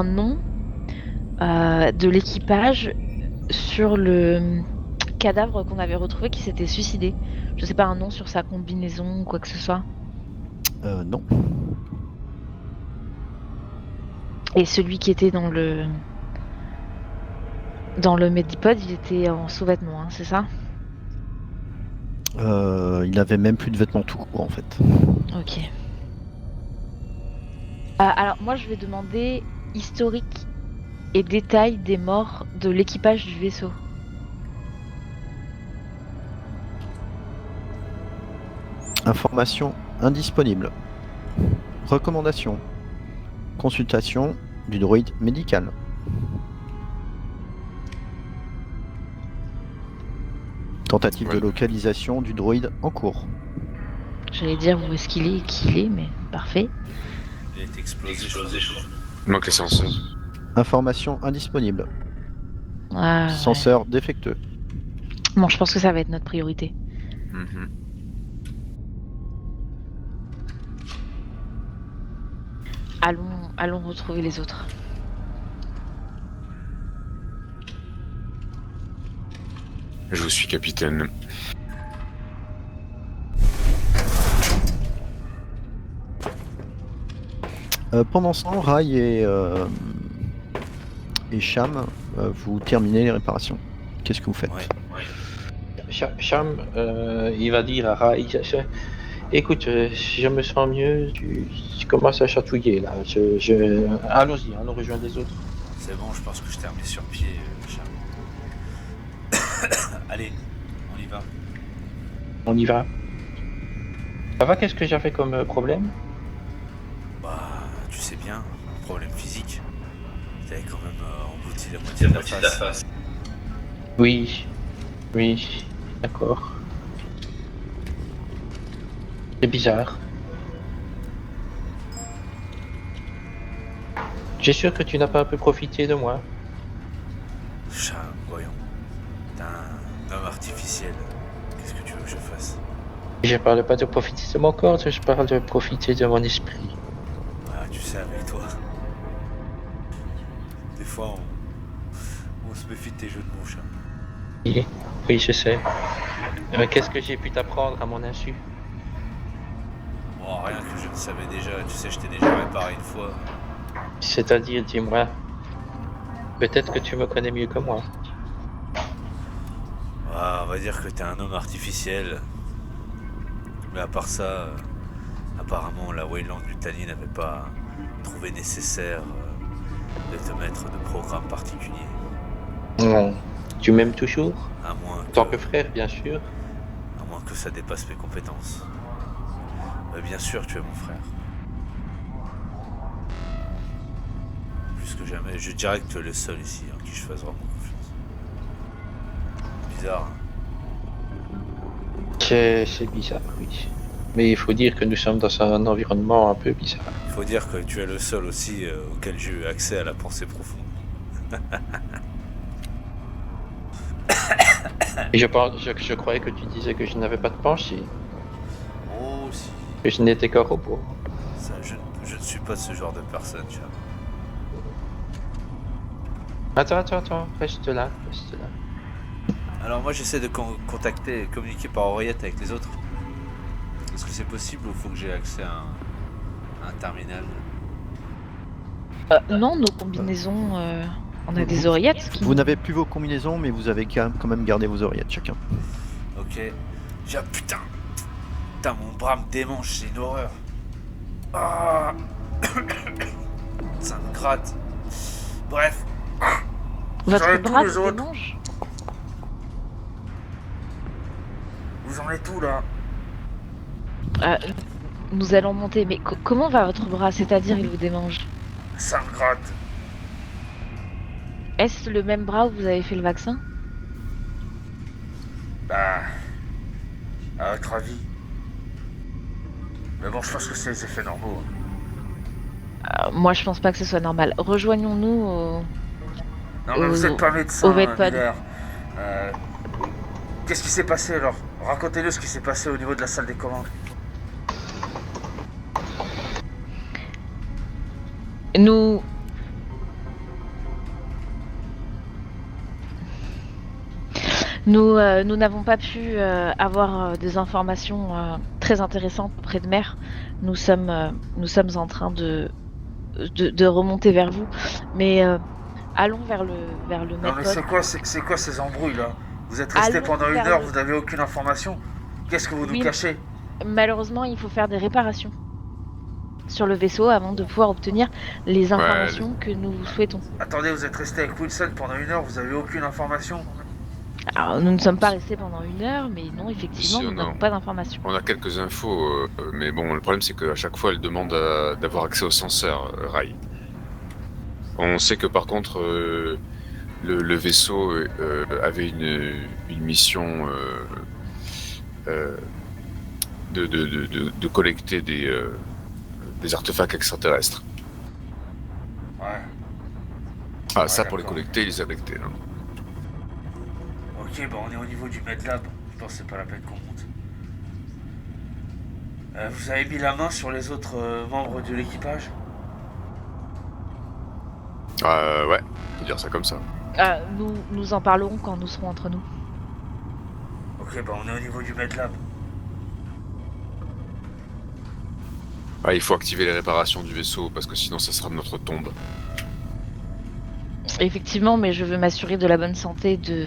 nom de l'équipage sur le cadavre qu'on avait retrouvé qui s'était suicidé? Je sais pas, un nom sur sa combinaison ou quoi que ce soit. Non. Et celui qui était dans le Medipod, il était en sous-vêtements, hein, c'est ça? Il avait même plus de vêtements tout court en fait. Ok. Alors moi je vais demander historique et détail des morts de l'équipage du vaisseau. Information indisponible. Recommandation. Consultation du droïde médical. Tentative de localisation du droïde en cours. J'allais dire où est-ce qu'il est, qui il est, mais parfait. Il est explosé. Il manque les senseurs. Information indisponible. Ah, Senseur défectueux. ouais. Bon, je pense que ça va être notre priorité. Mhm. Allons retrouver les autres. Je vous suis, capitaine. Pendant ce temps, Rai et Cham, vous terminez les réparations. Qu'est-ce que vous faites? Cham, il va dire à Rai, écoute, je me sens mieux, je commence à chatouiller là. Allons-y, allons rejoindre les autres. C'est bon, je pense que je t'ai remis sur pied, Charles. Allez, on y va. On y va. Ça va, qu'est-ce que j'avais comme problème? tu sais bien, un problème physique. T'avais quand même englouti la moitié de la face. Oui, oui, d'accord. C'est bizarre. J'ai sûr que tu n'as pas un peu profité de moi. Chat, voyons. T'es un homme artificiel. Qu'est-ce que tu veux que je fasse? Je parle pas de profiter de mon corps, je parle de profiter de mon esprit. Ah, tu sais, avec toi. Des fois, on se méfie de tes jeux de mots, chat. Oui, je sais. Mais qu'est-ce que j'ai pu t'apprendre à mon insu? Bon, rien que je ne savais déjà. Tu sais, je t'ai déjà réparé une fois. C'est-à-dire, dis-moi, peut-être que tu me connais mieux que moi. Ah, on va dire que t'es un homme artificiel. Mais à part ça, apparemment, la Weyland Lutani n'avait pas trouvé nécessaire de te mettre de programme particulier. Non. Tu m'aimes toujours? À moins En tant que frère, bien sûr. À moins que ça dépasse mes compétences. Mais bien sûr, tu es mon frère. Plus que jamais, je dirais que tu es le seul ici en qui je fasse vraiment confiance. Bizarre, hein? C'est bizarre, oui. Mais il faut dire que nous sommes dans un environnement un peu bizarre. Il faut dire que tu es le seul aussi auquel j'ai eu accès à la pensée profonde. Et je croyais que tu disais que je n'avais pas de pensée, Oh, si. que je n'étais qu'un robot. Ça, je ne suis pas ce genre de personne, chat. Attends, reste là. Alors moi j'essaie de contacter et communiquer par oreillette avec les autres. Est-ce que c'est possible ou faut que j'ai accès à un terminal? Non, nos combinaisons, on a des oreillettes qui... Vous n'avez plus vos combinaisons, mais vous avez quand même gardé vos oreillettes chacun. Ok. Putain, mon bras me démange, c'est une horreur. Ah. Ça me gratte. Bref. Votre bras les se autres. démange? Vous en êtes où là? Nous allons monter, mais comment va votre bras? C'est-à-dire, il vous démange? Ça me gratte. Est-ce le même bras où vous avez fait le vaccin? Bah. À votre avis. Mais bon, je pense que c'est les effets normaux. Moi, je pense pas que ce soit normal. Rejoignons-nous au... Non, mais vous êtes pas médecin, au VEDPAD. Miller. Qu'est-ce qui s'est passé alors? Racontez-nous ce qui s'est passé au niveau de la salle des commandes. Nous n'avons pas pu avoir des informations très intéressantes auprès de Mère. Nous sommes en train de remonter vers vous, mais allons vers le Non mais Medpod. c'est quoi ces embrouilles là? Vous êtes resté Allons pendant une vers heure, le- vous n'avez aucune information? Qu'est-ce que vous Oui. nous cachez? Malheureusement, il faut faire des réparations sur le vaisseau avant de pouvoir obtenir les informations que nous souhaitons. Attendez, vous êtes resté avec Wilson pendant une heure, vous avez aucune information? Alors, nous ne sommes pas restés pendant une heure, mais non, effectivement, Si, nous non. n'avons pas d'informations. On a quelques infos, mais bon, le problème c'est qu'à chaque fois elle demande d'avoir accès au censeur, Rai. On sait que par contre, le vaisseau avait une mission de collecter des artefacts extraterrestres. Ouais. Ah, ça Ouais, pour les d'accord. collecter, ils les a collectés. Hein. Ok, bon on est au niveau du MedLab, je pense que c'est pas la peine qu'on monte. Vous avez mis la main sur les autres membres de l'équipage? Ouais, on peut dire ça comme ça. Nous en parlerons quand nous serons entre nous. Ok, bah on est au niveau du MedLab. Ah, il faut activer les réparations du vaisseau parce que sinon ça sera notre tombe. Effectivement, mais je veux m'assurer de la bonne santé de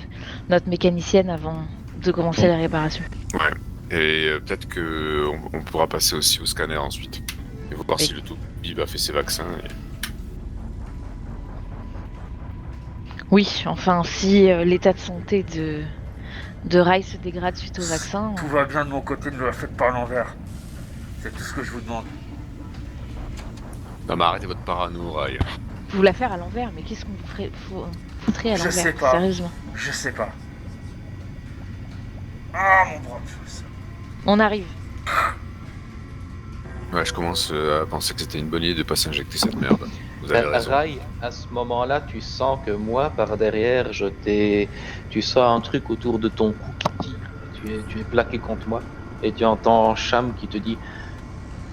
notre mécanicienne avant de commencer les réparations. Ouais. Et peut-être que on pourra passer aussi au scanner ensuite. Et voir Oui. si le Toubib a fait ses vaccins. Oui, enfin, si l'état de santé de Rai se dégrade suite au vaccin... Tout va bien de mon côté, ne me la faites pas à l'envers. C'est tout ce que je vous demande. Non mais arrêtez votre parano, Rai. Vous la faire à l'envers, mais qu'est-ce qu'on foutrait à Je l'envers? sais pas. Sérieusement. Je sais pas. Ah, mon bras me pousse. On arrive. Ouais, je commence à penser que c'était une bonne idée de pas s'injecter cette merde. Vous avez raison. Rai, à ce moment-là, tu sens que moi, par derrière, tu sens un truc autour de ton cou qui tire. Tu es plaqué contre moi. Et tu entends Cham qui te dit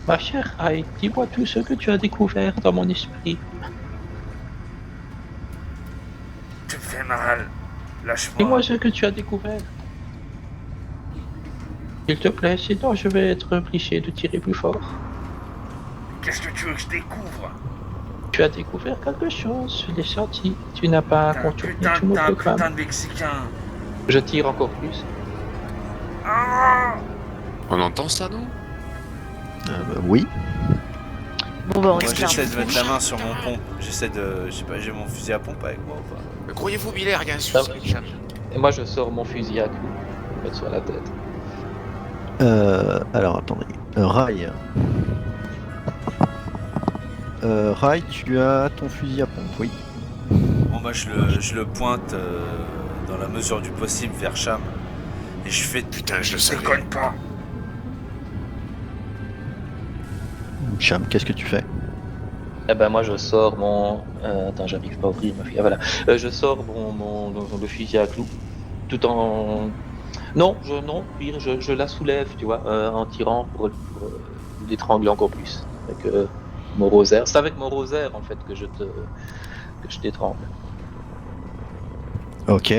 Ma chère Rai, dis-moi tout ce que tu as découvert dans mon esprit. Tu me fais mal. Lâche-moi. Dis-moi ce que tu as découvert. S'il te plaît, sinon je vais être obligé de tirer plus fort. Qu'est-ce que tu veux que je découvre? Tu as découvert quelque chose, je l'ai senti. Tu n'as pas contourné tout mon programme. Putain de Mexicain. Je tire encore plus. Ah, On entend ça, non? Oui. Bon bah on Moi y j'essaie de mettre la main sur mon pompe. J'essaie de. Je sais pas, j'ai mon fusil à pompe avec moi ou pas? Mais croyez-vous, Miller, il y a un Ça souci. va. Et moi je sors mon fusil à clous. Je vais mettre sur la tête. Alors attendez. Rai. Rai, tu as ton fusil à pompe, oui. Bon bah je le pointe dans la mesure du possible vers Cham. Et je fais. Putain, je le savais. déconne pas. Cham, qu'est-ce que tu fais? Eh ben moi je sors mon... attends, j'arrive pas à ouvrir ma fille. Ah voilà. Je sors le fusil à clous. Tout en... Non, pire, je la soulève, tu vois, en tirant pour l'étrangler encore plus. Avec mon rosaire. C'est avec mon rosaire en fait que je t'étrangle. Ok.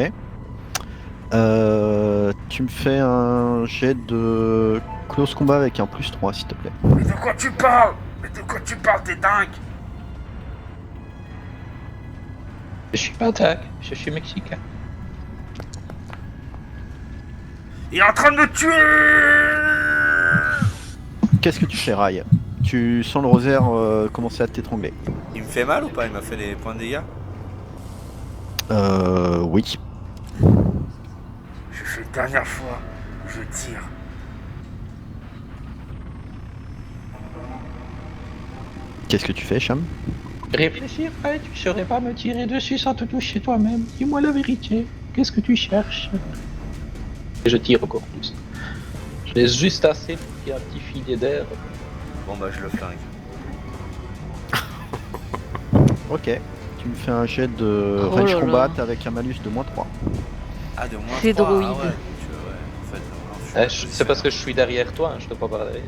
Tu me fais un jet de close combat avec un +3 s'il te plaît. Mais de quoi tu parles? Mais de quoi tu parles? T'es dingue. Je suis pas dingue, je suis mexicain. Il est en train de me tuer. Qu'est-ce que tu fais, Rai? Tu sens le rosaire commencer à t'étrangler. Il me fait mal ou pas? Il m'a fait les points de dégâts? Oui. Je fais une dernière fois. Je tire. Qu'est-ce que tu fais, Cham? Réfléchir, Rai, tu saurais pas me tirer dessus sans te toucher toi-même. Dis-moi la vérité. Qu'est-ce que tu cherches? Et je tire encore plus. Je laisse juste assez pour qu'il y ait un petit filet d'air. Bon bah je le flingue. Ok. Tu me fais un jet de Oh range là là. combat avec un malus de -3. Ah, de moins C'est 3, droïde. ah ouais. En fait, alors, je suis C'est parce que je suis derrière toi, hein, je te peux pas derrière.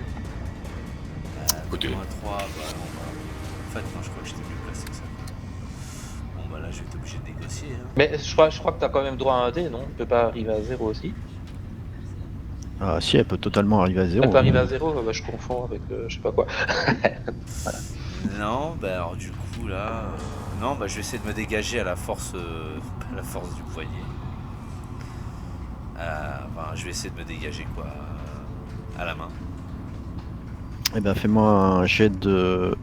Écoutez. Moins 3, bah non, bah. En fait, non, je crois que j'étais mieux placé que ça. Bon bah là, je vais être obligé de négocier. Hein. Mais je crois que t'as quand même droit à un dé, non? Tu peux pas arriver à 0 aussi? Ah si, elle peut totalement arriver à 0. Elle peut arriver à 0, bah, je confonds avec je sais pas quoi. Non, bah alors du coup là, non, bah je vais essayer de me dégager à la force du poignet. Enfin, je vais essayer de me dégager quoi, à la main. Eh ben fais-moi un jet de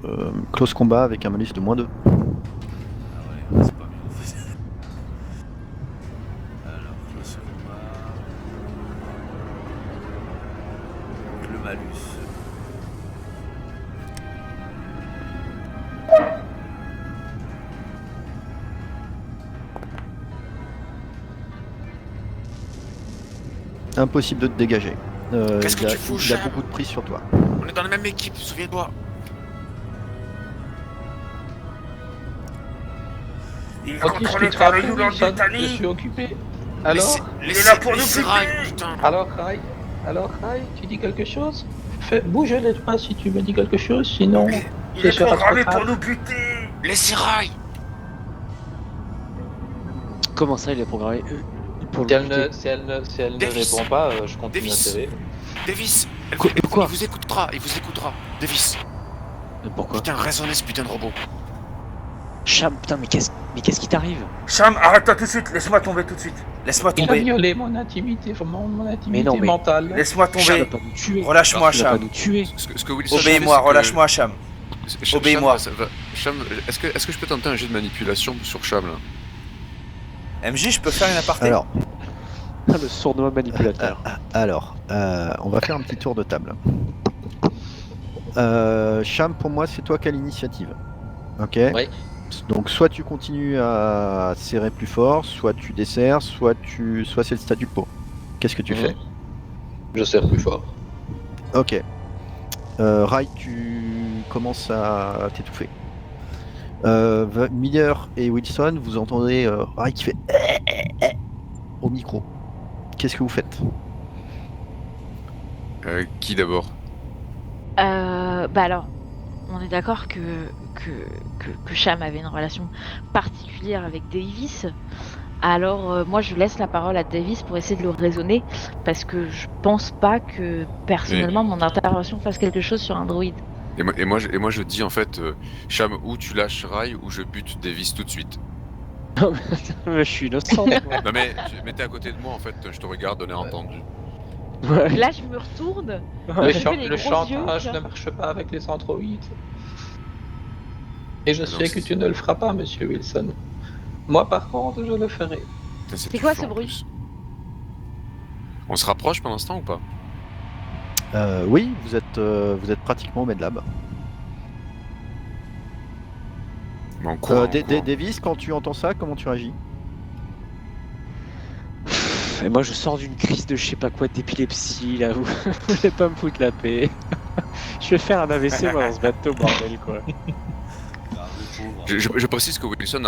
close combat avec un malus de -2. Ah ouais, c'est pas mieux en fait. Alors, close combat. Le malus. Impossible de te dégager. Qu'est-ce que il y a- tu fous, Il y a Cham? beaucoup de prise sur toi. On est dans la même équipe, souviens-toi. Il est Ok, je contrôlé te par le rappelle, Yulan Wilson, je Britannique. suis occupé. Alors, Il est là pour nous laissez piquer. Rai, putain. alors Rai, tu dis quelque chose? Bouge les doigts si tu me dis quelque chose, sinon... Il ce est sera programmé trop pour grave. nous buter. Laissez Rai. Comment ça, il est programmé pour le Si elle buter si elle ne Davis. répond pas, je continue à Davis. tirer. Davis, Quoi- quoi il vous écoutera, Davis. Pourquoi? Putain, raisonnez ce putain de robot. Cham, putain, mais qu'est-ce qui t'arrive? Cham, arrête-toi tout de suite. Laisse-moi tomber tout de suite. Laisse-moi Il a tomber. violé mon intimité, mon intimité non, mais- mentale. Laisse-moi Cham, il tomber. va pas nous tuer. Relâche-moi, Il va pas Cham. nous tuer. Ce que Wilson Obéis-moi, fait, c'est relâche-moi, Cham. que- Cham Obéis-moi. Cham, est-ce que je peux tenter un jet de manipulation sur Cham là? MJ, je peux faire une aparté? Alors, Ah, le sournois manipulateur. on va faire un petit tour de table. Cham, pour moi, c'est toi qui as l'initiative. Ok. Oui. Donc soit tu continues à serrer plus fort, soit tu desserres, soit c'est le statu quo. Qu'est-ce que tu fais? Je serre plus fort. Ok. Rai, tu commences à t'étouffer. Miller et Wilson, vous entendez Rai qui fait au micro. Qu'est-ce que vous faites? Qui d'abord? Bah alors, on est d'accord que Cham avait une relation particulière avec Davis. Alors moi je laisse la parole à Davis pour essayer de le raisonner parce que je pense pas que personnellement mon intervention fasse quelque chose sur un droïde. Et moi je dis en fait, Cham, ou tu lâches Rai ou je bute Davis tout de suite. Mais je suis innocent. Non mais t'es à côté de moi en fait, je te regarde, on est entendu. Ouais. Là je me retourne. Le, je fais les le gros chantage yeux, ne marche pas avec les androïdes. Et je Ah, sais donc que tu ne le feras pas, monsieur Wilson. Moi, par contre, je le ferai. Putain, C'est du quoi flan, ce en bruit? plus. On se rapproche pendant ce temps ou pas? Oui, vous êtes pratiquement au Medlab. Mais on court, on court. Davis, quand tu entends ça, comment tu réagis? Et moi je sors d'une crise de je sais pas quoi d'épilepsie là, vous voulez pas me foutre la paix. Je vais faire un AVC moi dans ce bateau, bordel quoi. Je précise que Wilson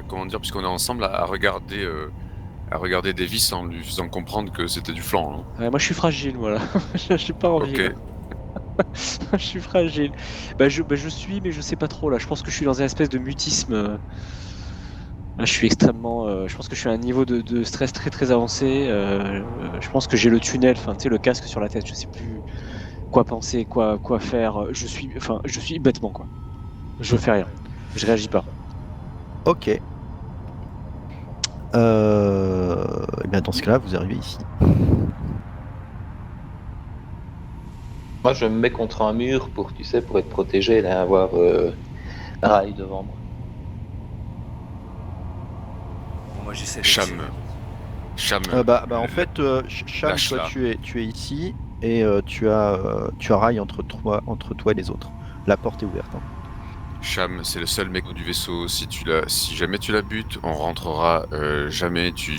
comment dire, puisqu'on est ensemble, à regarder Davis en lui faisant comprendre que c'était du flan. Hein. Ouais, moi je suis fragile, voilà. J'ai pas envie. Ok. Je suis fragile. Bah je suis, mais je sais pas trop là. Je pense que je suis dans une espèce de mutisme. Là, je suis extrêmement. Je pense que je suis à un niveau de stress très très avancé. Je pense que j'ai le tunnel, enfin tu sais, le casque sur la tête. Je sais plus quoi penser, quoi faire. Je suis bêtement quoi. Je fais rien. Je réagis pas. Ok. Et bien dans ce cas-là, vous arrivez ici. Moi, je me mets contre un mur pour être protégé et avoir Rai devant moi. Bon, moi j'essaie de Cham. tirer. En fait, Cham, lâche toi, là. tu es ici et tu as Rai entre toi et les autres. La porte est ouverte. Hein. Cham, c'est le seul mec du vaisseau. Si jamais tu la butes, on rentrera jamais. Je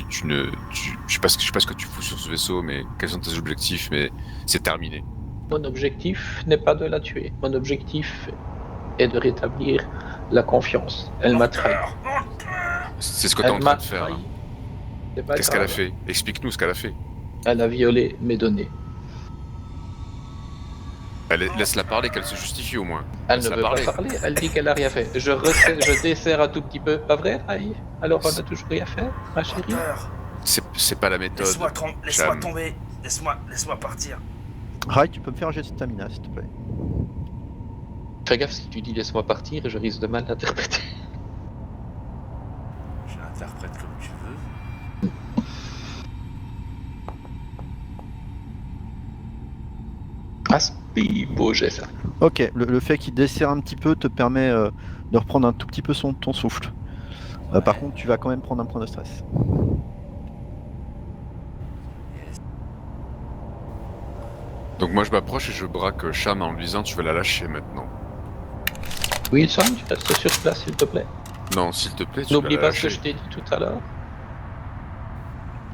sais pas ce que tu fous sur ce vaisseau, mais quels sont tes objectifs? Mais c'est terminé. Mon objectif n'est pas de la tuer. Mon objectif est de rétablir la confiance. Elle m'a trahi. C'est ce que t'es en train de faire. Là. C'est pas Qu'est-ce qu'elle a grave. fait? Explique-nous ce qu'elle a fait. Elle a violé mes données. Laisse-la parler, qu'elle se justifie au moins. Elle ne Laisse-la veut parler. pas parler. Elle dit qu'elle a rien fait. Je desserre un tout petit peu. Pas vrai, Rai? Alors on a toujours rien fait, ma chérie? Docteur, C'est pas la méthode. laisse-moi Cham. tomber. Laisse-moi partir. Rai, tu peux me faire un jet de stamina, s'il te plaît. Fais gaffe si tu dis laisse-moi partir, je risque de mal l'interpréter. Je l'interprète comme tu veux. Beau jet ça. Ok, le fait qu'il desserre un petit peu te permet de reprendre un tout petit peu ton souffle. Par contre, tu vas quand même prendre un point de stress. Donc moi je m'approche et je braque Cham en lui disant tu vas la lâcher maintenant. Wilson, tu restes sur place s'il te plaît. Non, s'il te plaît, tu N'oublie vas la pas ce que lâcher. je t'ai dit tout à l'heure.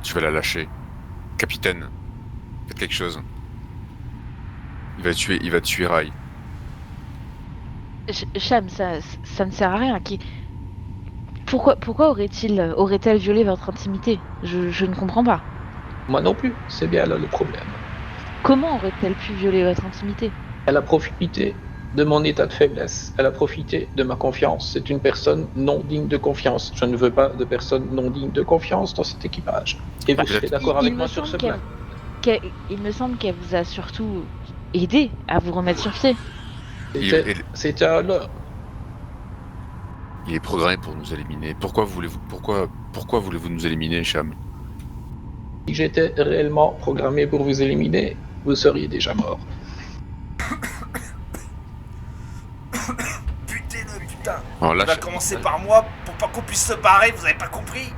Tu vas la lâcher. Capitaine, faites quelque chose. Il va tuer Rai. Cham, ça ne sert à rien. Pourquoi aurait-elle violé votre intimité? Je ne comprends pas. Moi non plus, c'est bien là le problème. Comment aurait-elle pu violer votre intimité? Elle a profité de mon état de faiblesse. Elle a profité de ma confiance. C'est une personne non digne de confiance. Je ne veux pas de personne non digne de confiance dans cet équipage. Et vous serez d'accord avec moi sur ce plan. Il me semble qu'elle vous a surtout aidé à vous remettre sur pied. C'était un leurre. Il est programmé pour nous éliminer. Pourquoi voulez-vous nous éliminer, Cham? Si j'étais réellement programmé pour vous éliminer, vous seriez déjà mort. Putain. Oh, On va commencer par moi pour pas qu'on puisse se barrer, vous avez pas compris?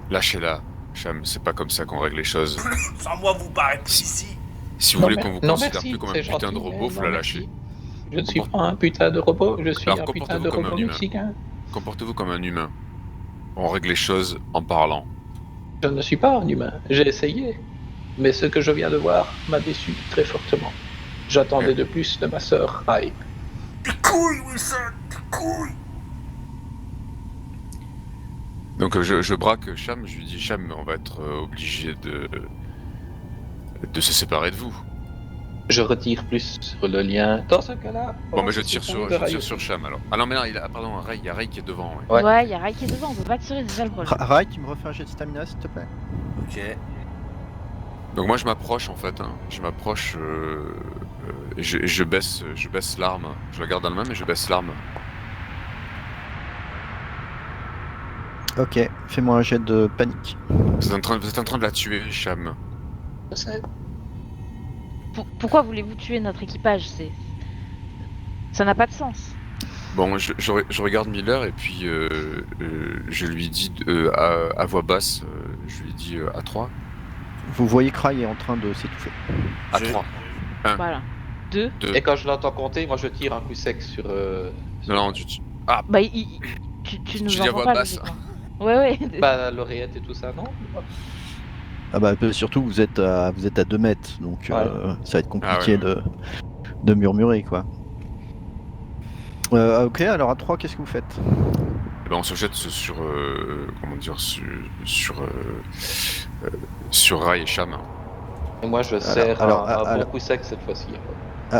Lâchez-la, Cham, c'est pas comme ça qu'on règle les choses. Sans moi, vous barrez plus ici. Si vous voulez qu'on vous non, considère merci, plus comme un c'est putain de gentil, robot, mais faut non, la merci. lâcher. Je ne suis pas un putain de robot, je suis Alors, un putain comportez-vous de comme robot un humain. mexicain. Comportez-vous comme un humain. On règle les choses en parlant. Je ne suis pas un humain, j'ai essayé. Mais ce que je viens de voir m'a déçu très fortement. J'attendais de plus de ma sœur, Rai. Tes couilles, Wilson, tes couilles. Donc je braque Cham, je lui dis Cham, on va être obligé de se séparer de vous. Je retire plus sur le lien. Dans ce cas-là... Bon, mais je tire sur Cham alors. Ah non, mais non, pardon, Ray, il y a Ray qui est devant. Ouais. Ouais, il y a Rai qui est devant, on peut pas tirer, c'est ça le problème. Rai, tu me refais un jet de stamina s'il te plaît. Ok. Donc moi je m'approche en fait, hein. Je m'approche et je baisse l'arme. Je la garde dans la main mais je baisse l'arme. Ok, fais-moi un jet de panique. Vous êtes en train de la tuer, Cham. Pourquoi voulez-vous tuer notre équipage? Ça n'a pas de sens. Bon, je regarde Miller et puis je lui dis à voix basse, je lui dis à 3. Vous voyez que Rai est en train de s'étouffer. À 3. Voilà. 2. Et quand je l'entends compter, moi je tire un coup sec sur... Non, Ah, Bah, tu nous dis à entends voix pas, basse. logiquement. Ouais. Pas l'oreillette et tout ça, non? Ah bah surtout vous êtes à 2 mètres, donc Ouais. ça va être compliqué Ah ouais. de murmurer quoi. Ok, alors à 3, qu'est-ce que vous faites? Eh ben, on se jette sur sur Ray et Cham. Et moi je serre alors, un bon coup sec cette fois-ci.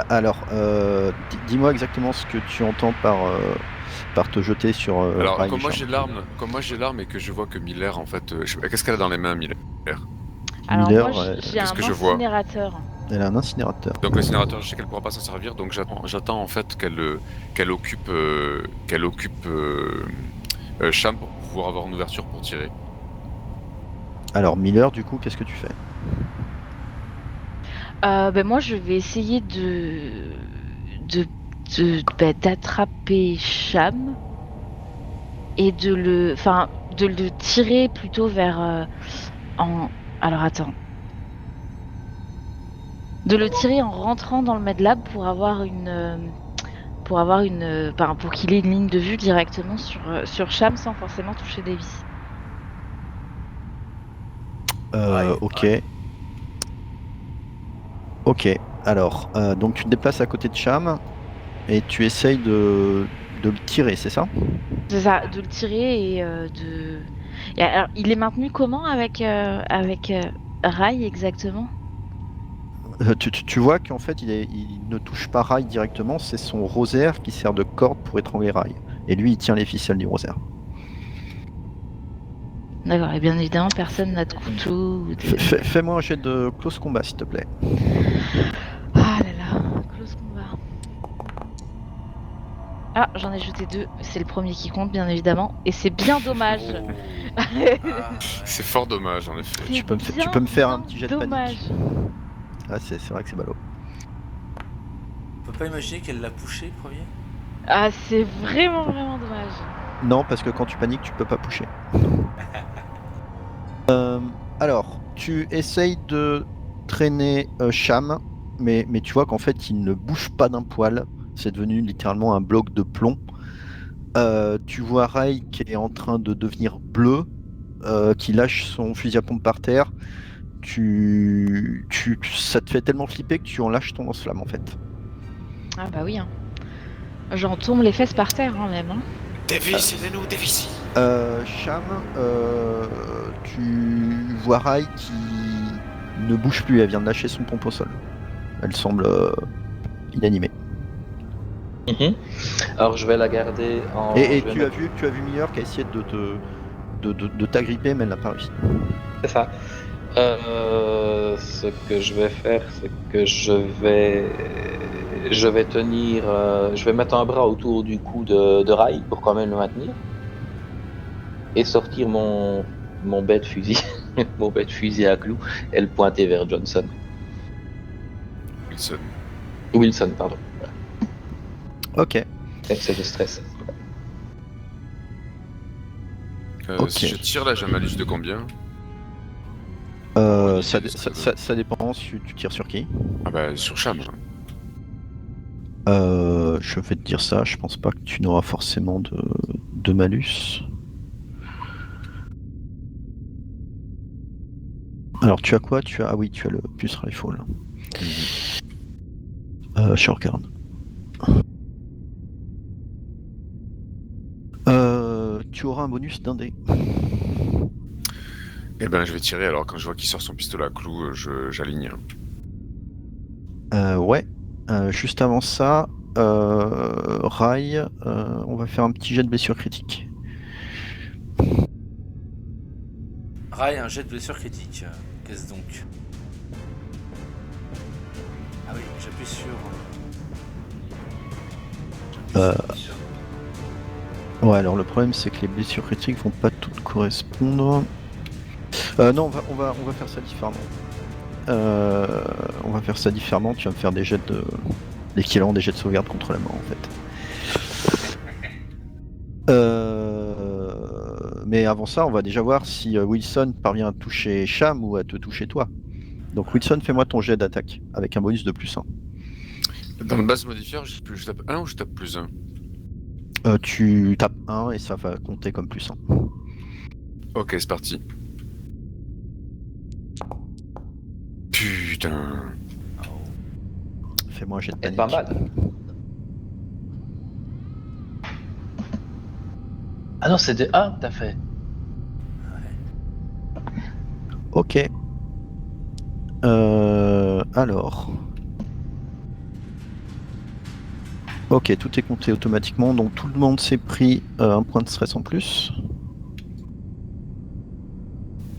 Alors, dis-moi exactement ce que tu entends par te jeter sur Alors, Rai et comme moi Cham. j'ai l'arme et que je vois que Miller en fait, qu'est-ce qu'elle a dans les mains, Miller? Alors Miller, moi, j'ai un qu'est-ce que je vois incinérateur. Elle a un incinérateur. Donc l'incinérateur, je sais qu'elle pourra pas s'en servir, donc j'attends en fait qu'elle occupe Cham pour pouvoir avoir une ouverture pour tirer. Alors Miller, du coup, qu'est-ce que tu fais? Ben moi, je vais essayer d'attraper Cham et de le tirer plutôt vers alors attends. De le tirer en rentrant dans le medlab pour qu'il ait une ligne de vue directement sur Cham sans forcément toucher Davis. Ok. Ok, alors, donc tu te déplaces à côté de Cham et tu essayes de le tirer, c'est ça? C'est ça, de le tirer et alors, il est maintenu comment avec Rai exactement? Tu vois qu'en fait il ne touche pas Rai directement, c'est son rosaire qui sert de corde pour étrangler Rai. Et lui il tient les ficelles du rosaire. D'accord, et bien évidemment personne n'a de couteau ou de... Fais-moi un jet de close combat s'il te plaît. Ah là là, close combat. Ah, j'en ai jeté 2, c'est le premier qui compte bien évidemment, et c'est bien dommage. Ah, C'est fort dommage en effet. C'est Tu peux me faire un petit jet de panique. Ah c'est vrai que c'est ballot. On peut pas imaginer qu'elle l'a poussé premier. Ah, c'est vraiment dommage. Non, parce que quand tu paniques, tu peux pas pusher. Alors, tu essayes de traîner Cham, mais tu vois qu'en fait, il ne bouge pas d'un poil. C'est devenu littéralement un bloc de plomb. Tu vois Rai qui est en train de devenir bleu, qui lâche son fusil à pompe par terre. Ça te fait tellement flipper que tu en lâches ton lance-flamme en fait. Ah bah oui, hein. J'en tombe les fesses par terre hein, même. Hein. Davis, aidez-nous, Davis. Cham, tu vois Rai qui ne bouge plus, elle vient de lâcher son pompe au sol. Elle semble inanimée. Alors je vais la garder en... Et tu as vu Miller qui a essayé de t'agripper, mais elle n'a pas réussi. C'est ça. Ce que je vais faire, c'est que je vais tenir... je vais mettre un bras autour du cou de Rai pour quand même le maintenir. Et sortir mon bête fusil, mon bête fusil à clous, et le pointer vers Johnson. Wilson, pardon. Ok. C'est le stress. Ok. Si je tire là, j'ai un malus de combien? Ça dépend, tu tires sur qui? Ah bah sur Cham. Je vais te dire ça, je pense pas que tu n'auras forcément de malus. Alors tu as quoi? Ah oui, tu as le pulse rifle. Je regarde. Tu auras un bonus d'un dé. Eh ben, je vais tirer, alors quand je vois qu'il sort son pistolet à clous, j'aligne. Ouais. Juste avant ça, Rai, on va faire un petit jet de blessure critique. Rai, un jet de blessure critique. Qu'est-ce donc? Ah oui, j'appuie sur... Ouais, alors le problème c'est que les blessures critiques vont pas toutes correspondre. Non, on va faire ça différemment. On va faire ça différemment. Tu vas me faire des jets de l'équivalent des jets de sauvegarde contre la mort en fait. Mais avant ça, on va déjà voir si Wilson parvient à toucher Cham ou à te toucher toi. Donc Wilson, fais-moi ton jet d'attaque avec un bonus de +1. Dans le base modifier, je tape 1 ou je tape +1? Tu tapes 1 et ça va compter comme +1. Ok, c'est parti. Putain. Fais-moi un jet de C'est panique. pas mal. Ah non, c'est de 1 que t'as fait. Ok. Alors. Ok, tout est compté automatiquement, donc tout le monde s'est pris un point de stress en plus.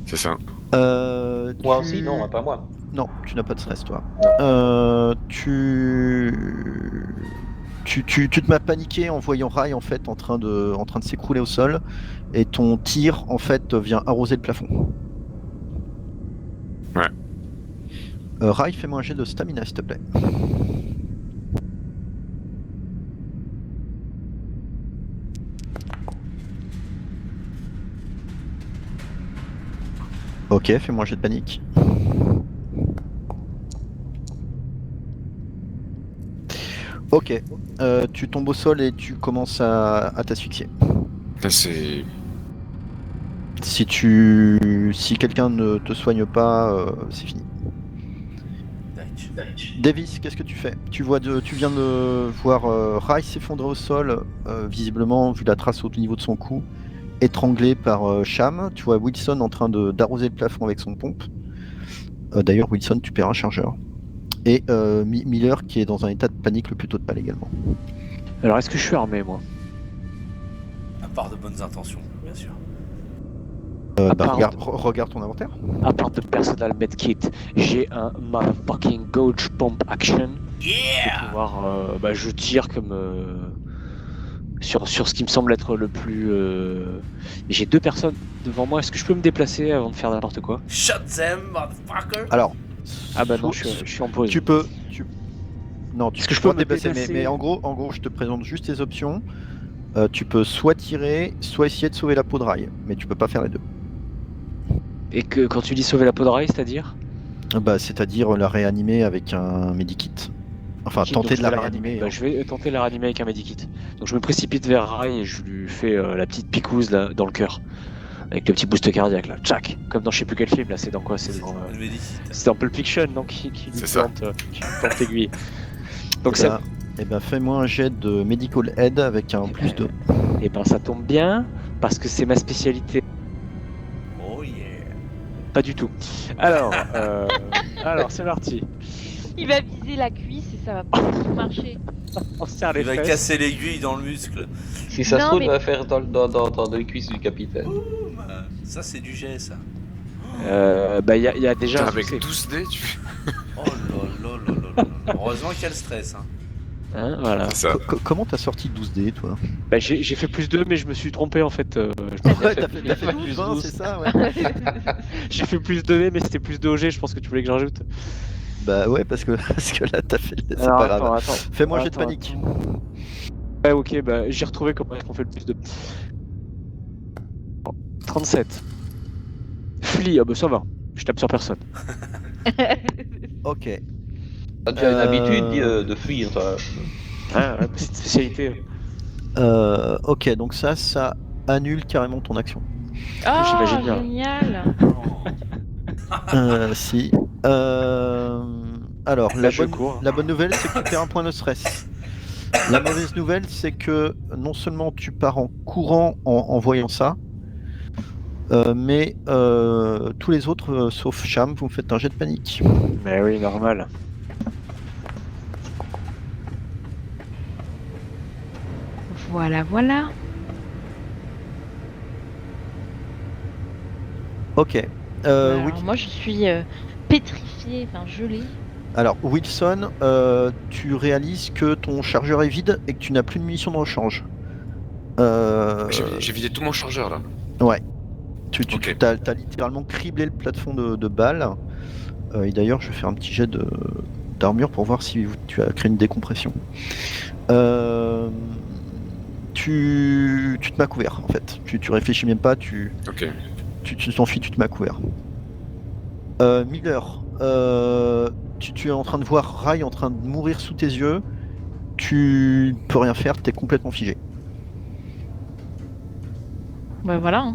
C'est ça. Moi aussi, non, pas moi. Non, tu n'as pas de stress, toi. Tu te m'as paniqué en voyant Rai en fait en train de s'écrouler au sol, et ton tir en fait vient arroser le plafond. Ouais. Rai, fais-moi un jet de stamina, s'il te plaît. Ok, fais-moi un jet de panique. Ok, tu tombes au sol et tu commences à t'asphyxier. C'est... Si quelqu'un ne te soigne pas, c'est fini. Davis, qu'est-ce que tu fais? Tu viens de voir Rai s'effondrer au sol, visiblement, vu la trace au niveau de son cou, étranglé par Cham. Tu vois Wilson en train d'arroser le plafond avec son pompe. D'ailleurs, Wilson, tu perds un chargeur. Et Miller qui est dans un état de panique le plus total également. Alors, est-ce que je suis armé, moi? À part de bonnes intentions, bien sûr. Regarde ton inventaire. À part de personal medkit, j'ai un motherfucking gauge pump action. Yeah! Pour pouvoir, je tire comme sur ce qui me semble être le plus. J'ai 2 personnes devant moi. Est-ce que je peux me déplacer avant de faire n'importe quoi? Shot them, motherfucker! Alors. Ah bah non, je suis en pause. Tu peux. Non, tu peux te déplacer, déplacer mais en gros, je te présente juste les options. Tu peux soit tirer, soit essayer de sauver la peau de Rai, mais tu peux pas faire les deux. Et que quand tu dis sauver la peau de Rai, c'est-à-dire? Bah, c'est-à-dire la réanimer avec un medikit. Enfin, tenter de la réanimer. Je vais tenter de la réanimer avec un medikit. Donc je me précipite vers Rai et je lui fais la petite picouse là, dans le cœur. Avec le petit boost cardiaque là, tchac. Comme dans je sais plus quel film là, c'est dans quoi? C'est dans Pulp Fiction, non? Qui lui plante l'aiguille. Donc ça. Et ben fais-moi un jet de medical aid avec un +2. Et ben ça tombe bien, parce que c'est ma spécialité. Oh yeah. Pas du tout. Alors, c'est parti. Il va viser la cuisse et ça va pas du tout marcher. On serre les Il va fesses. casser l'aiguille dans le muscle. Si ça se Non, trouve, mais- il va faire dans les cuisses du capitaine. Ça, c'est du jet, ça. Il y a déjà un avec succès. 12 dés, tu fais... Oh là. Heureusement qu'il y a le stress. Hein. Hein, voilà. Ça. Comment t'as sorti 12 dés, toi? Bah, j'ai fait +2, mais je me suis trompé en fait. Ouais, t'as fait 12, hein, c'est ça, ouais. J'ai fait +2, mais c'était +2 au G, je pense que tu voulais que j'en rajoute. Bah ouais, parce que là, t'as fait... C'est Alors, pas grave. attends. Fais-moi un jet de panique. Ouais, ok, bah j'ai retrouvé comment est-ce qu'on fait le +2. 37. Flee, ah bah ça va. Je tape sur personne. Ok. Tu as une habitude de fuir, toi. Ah, ouais, c'est une spécialité. Ok, donc ça annule carrément ton action. Oh, J'imagine bien. génial. Si. Alors, Là, je cours. la bonne nouvelle, c'est que tu perds un point de stress. La mauvaise nouvelle, c'est que non seulement tu pars en courant en voyant ça, mais tous les autres, sauf Cham, vous me faites un jet de panique. Mais oui, normal. Voilà, voilà. Ok. Alors, moi, je suis pétrifiée, enfin gelée. Alors, Wilson, tu réalises que ton chargeur est vide et que tu n'as plus de munitions de rechange. J'ai vidé tout mon chargeur là. Ouais. Ok. T'as littéralement criblé le plafond de balles. Et d'ailleurs, je vais faire un petit jet d'armure pour voir si tu as créé une décompression. Tu te mets à couvert en fait. Tu réfléchis même pas, tu t'enfuis, tu te mets à couvert. Miller, tu es en train de voir Rai en train de mourir sous tes yeux. Tu peux rien faire, t'es complètement figé. Bah voilà. Hein.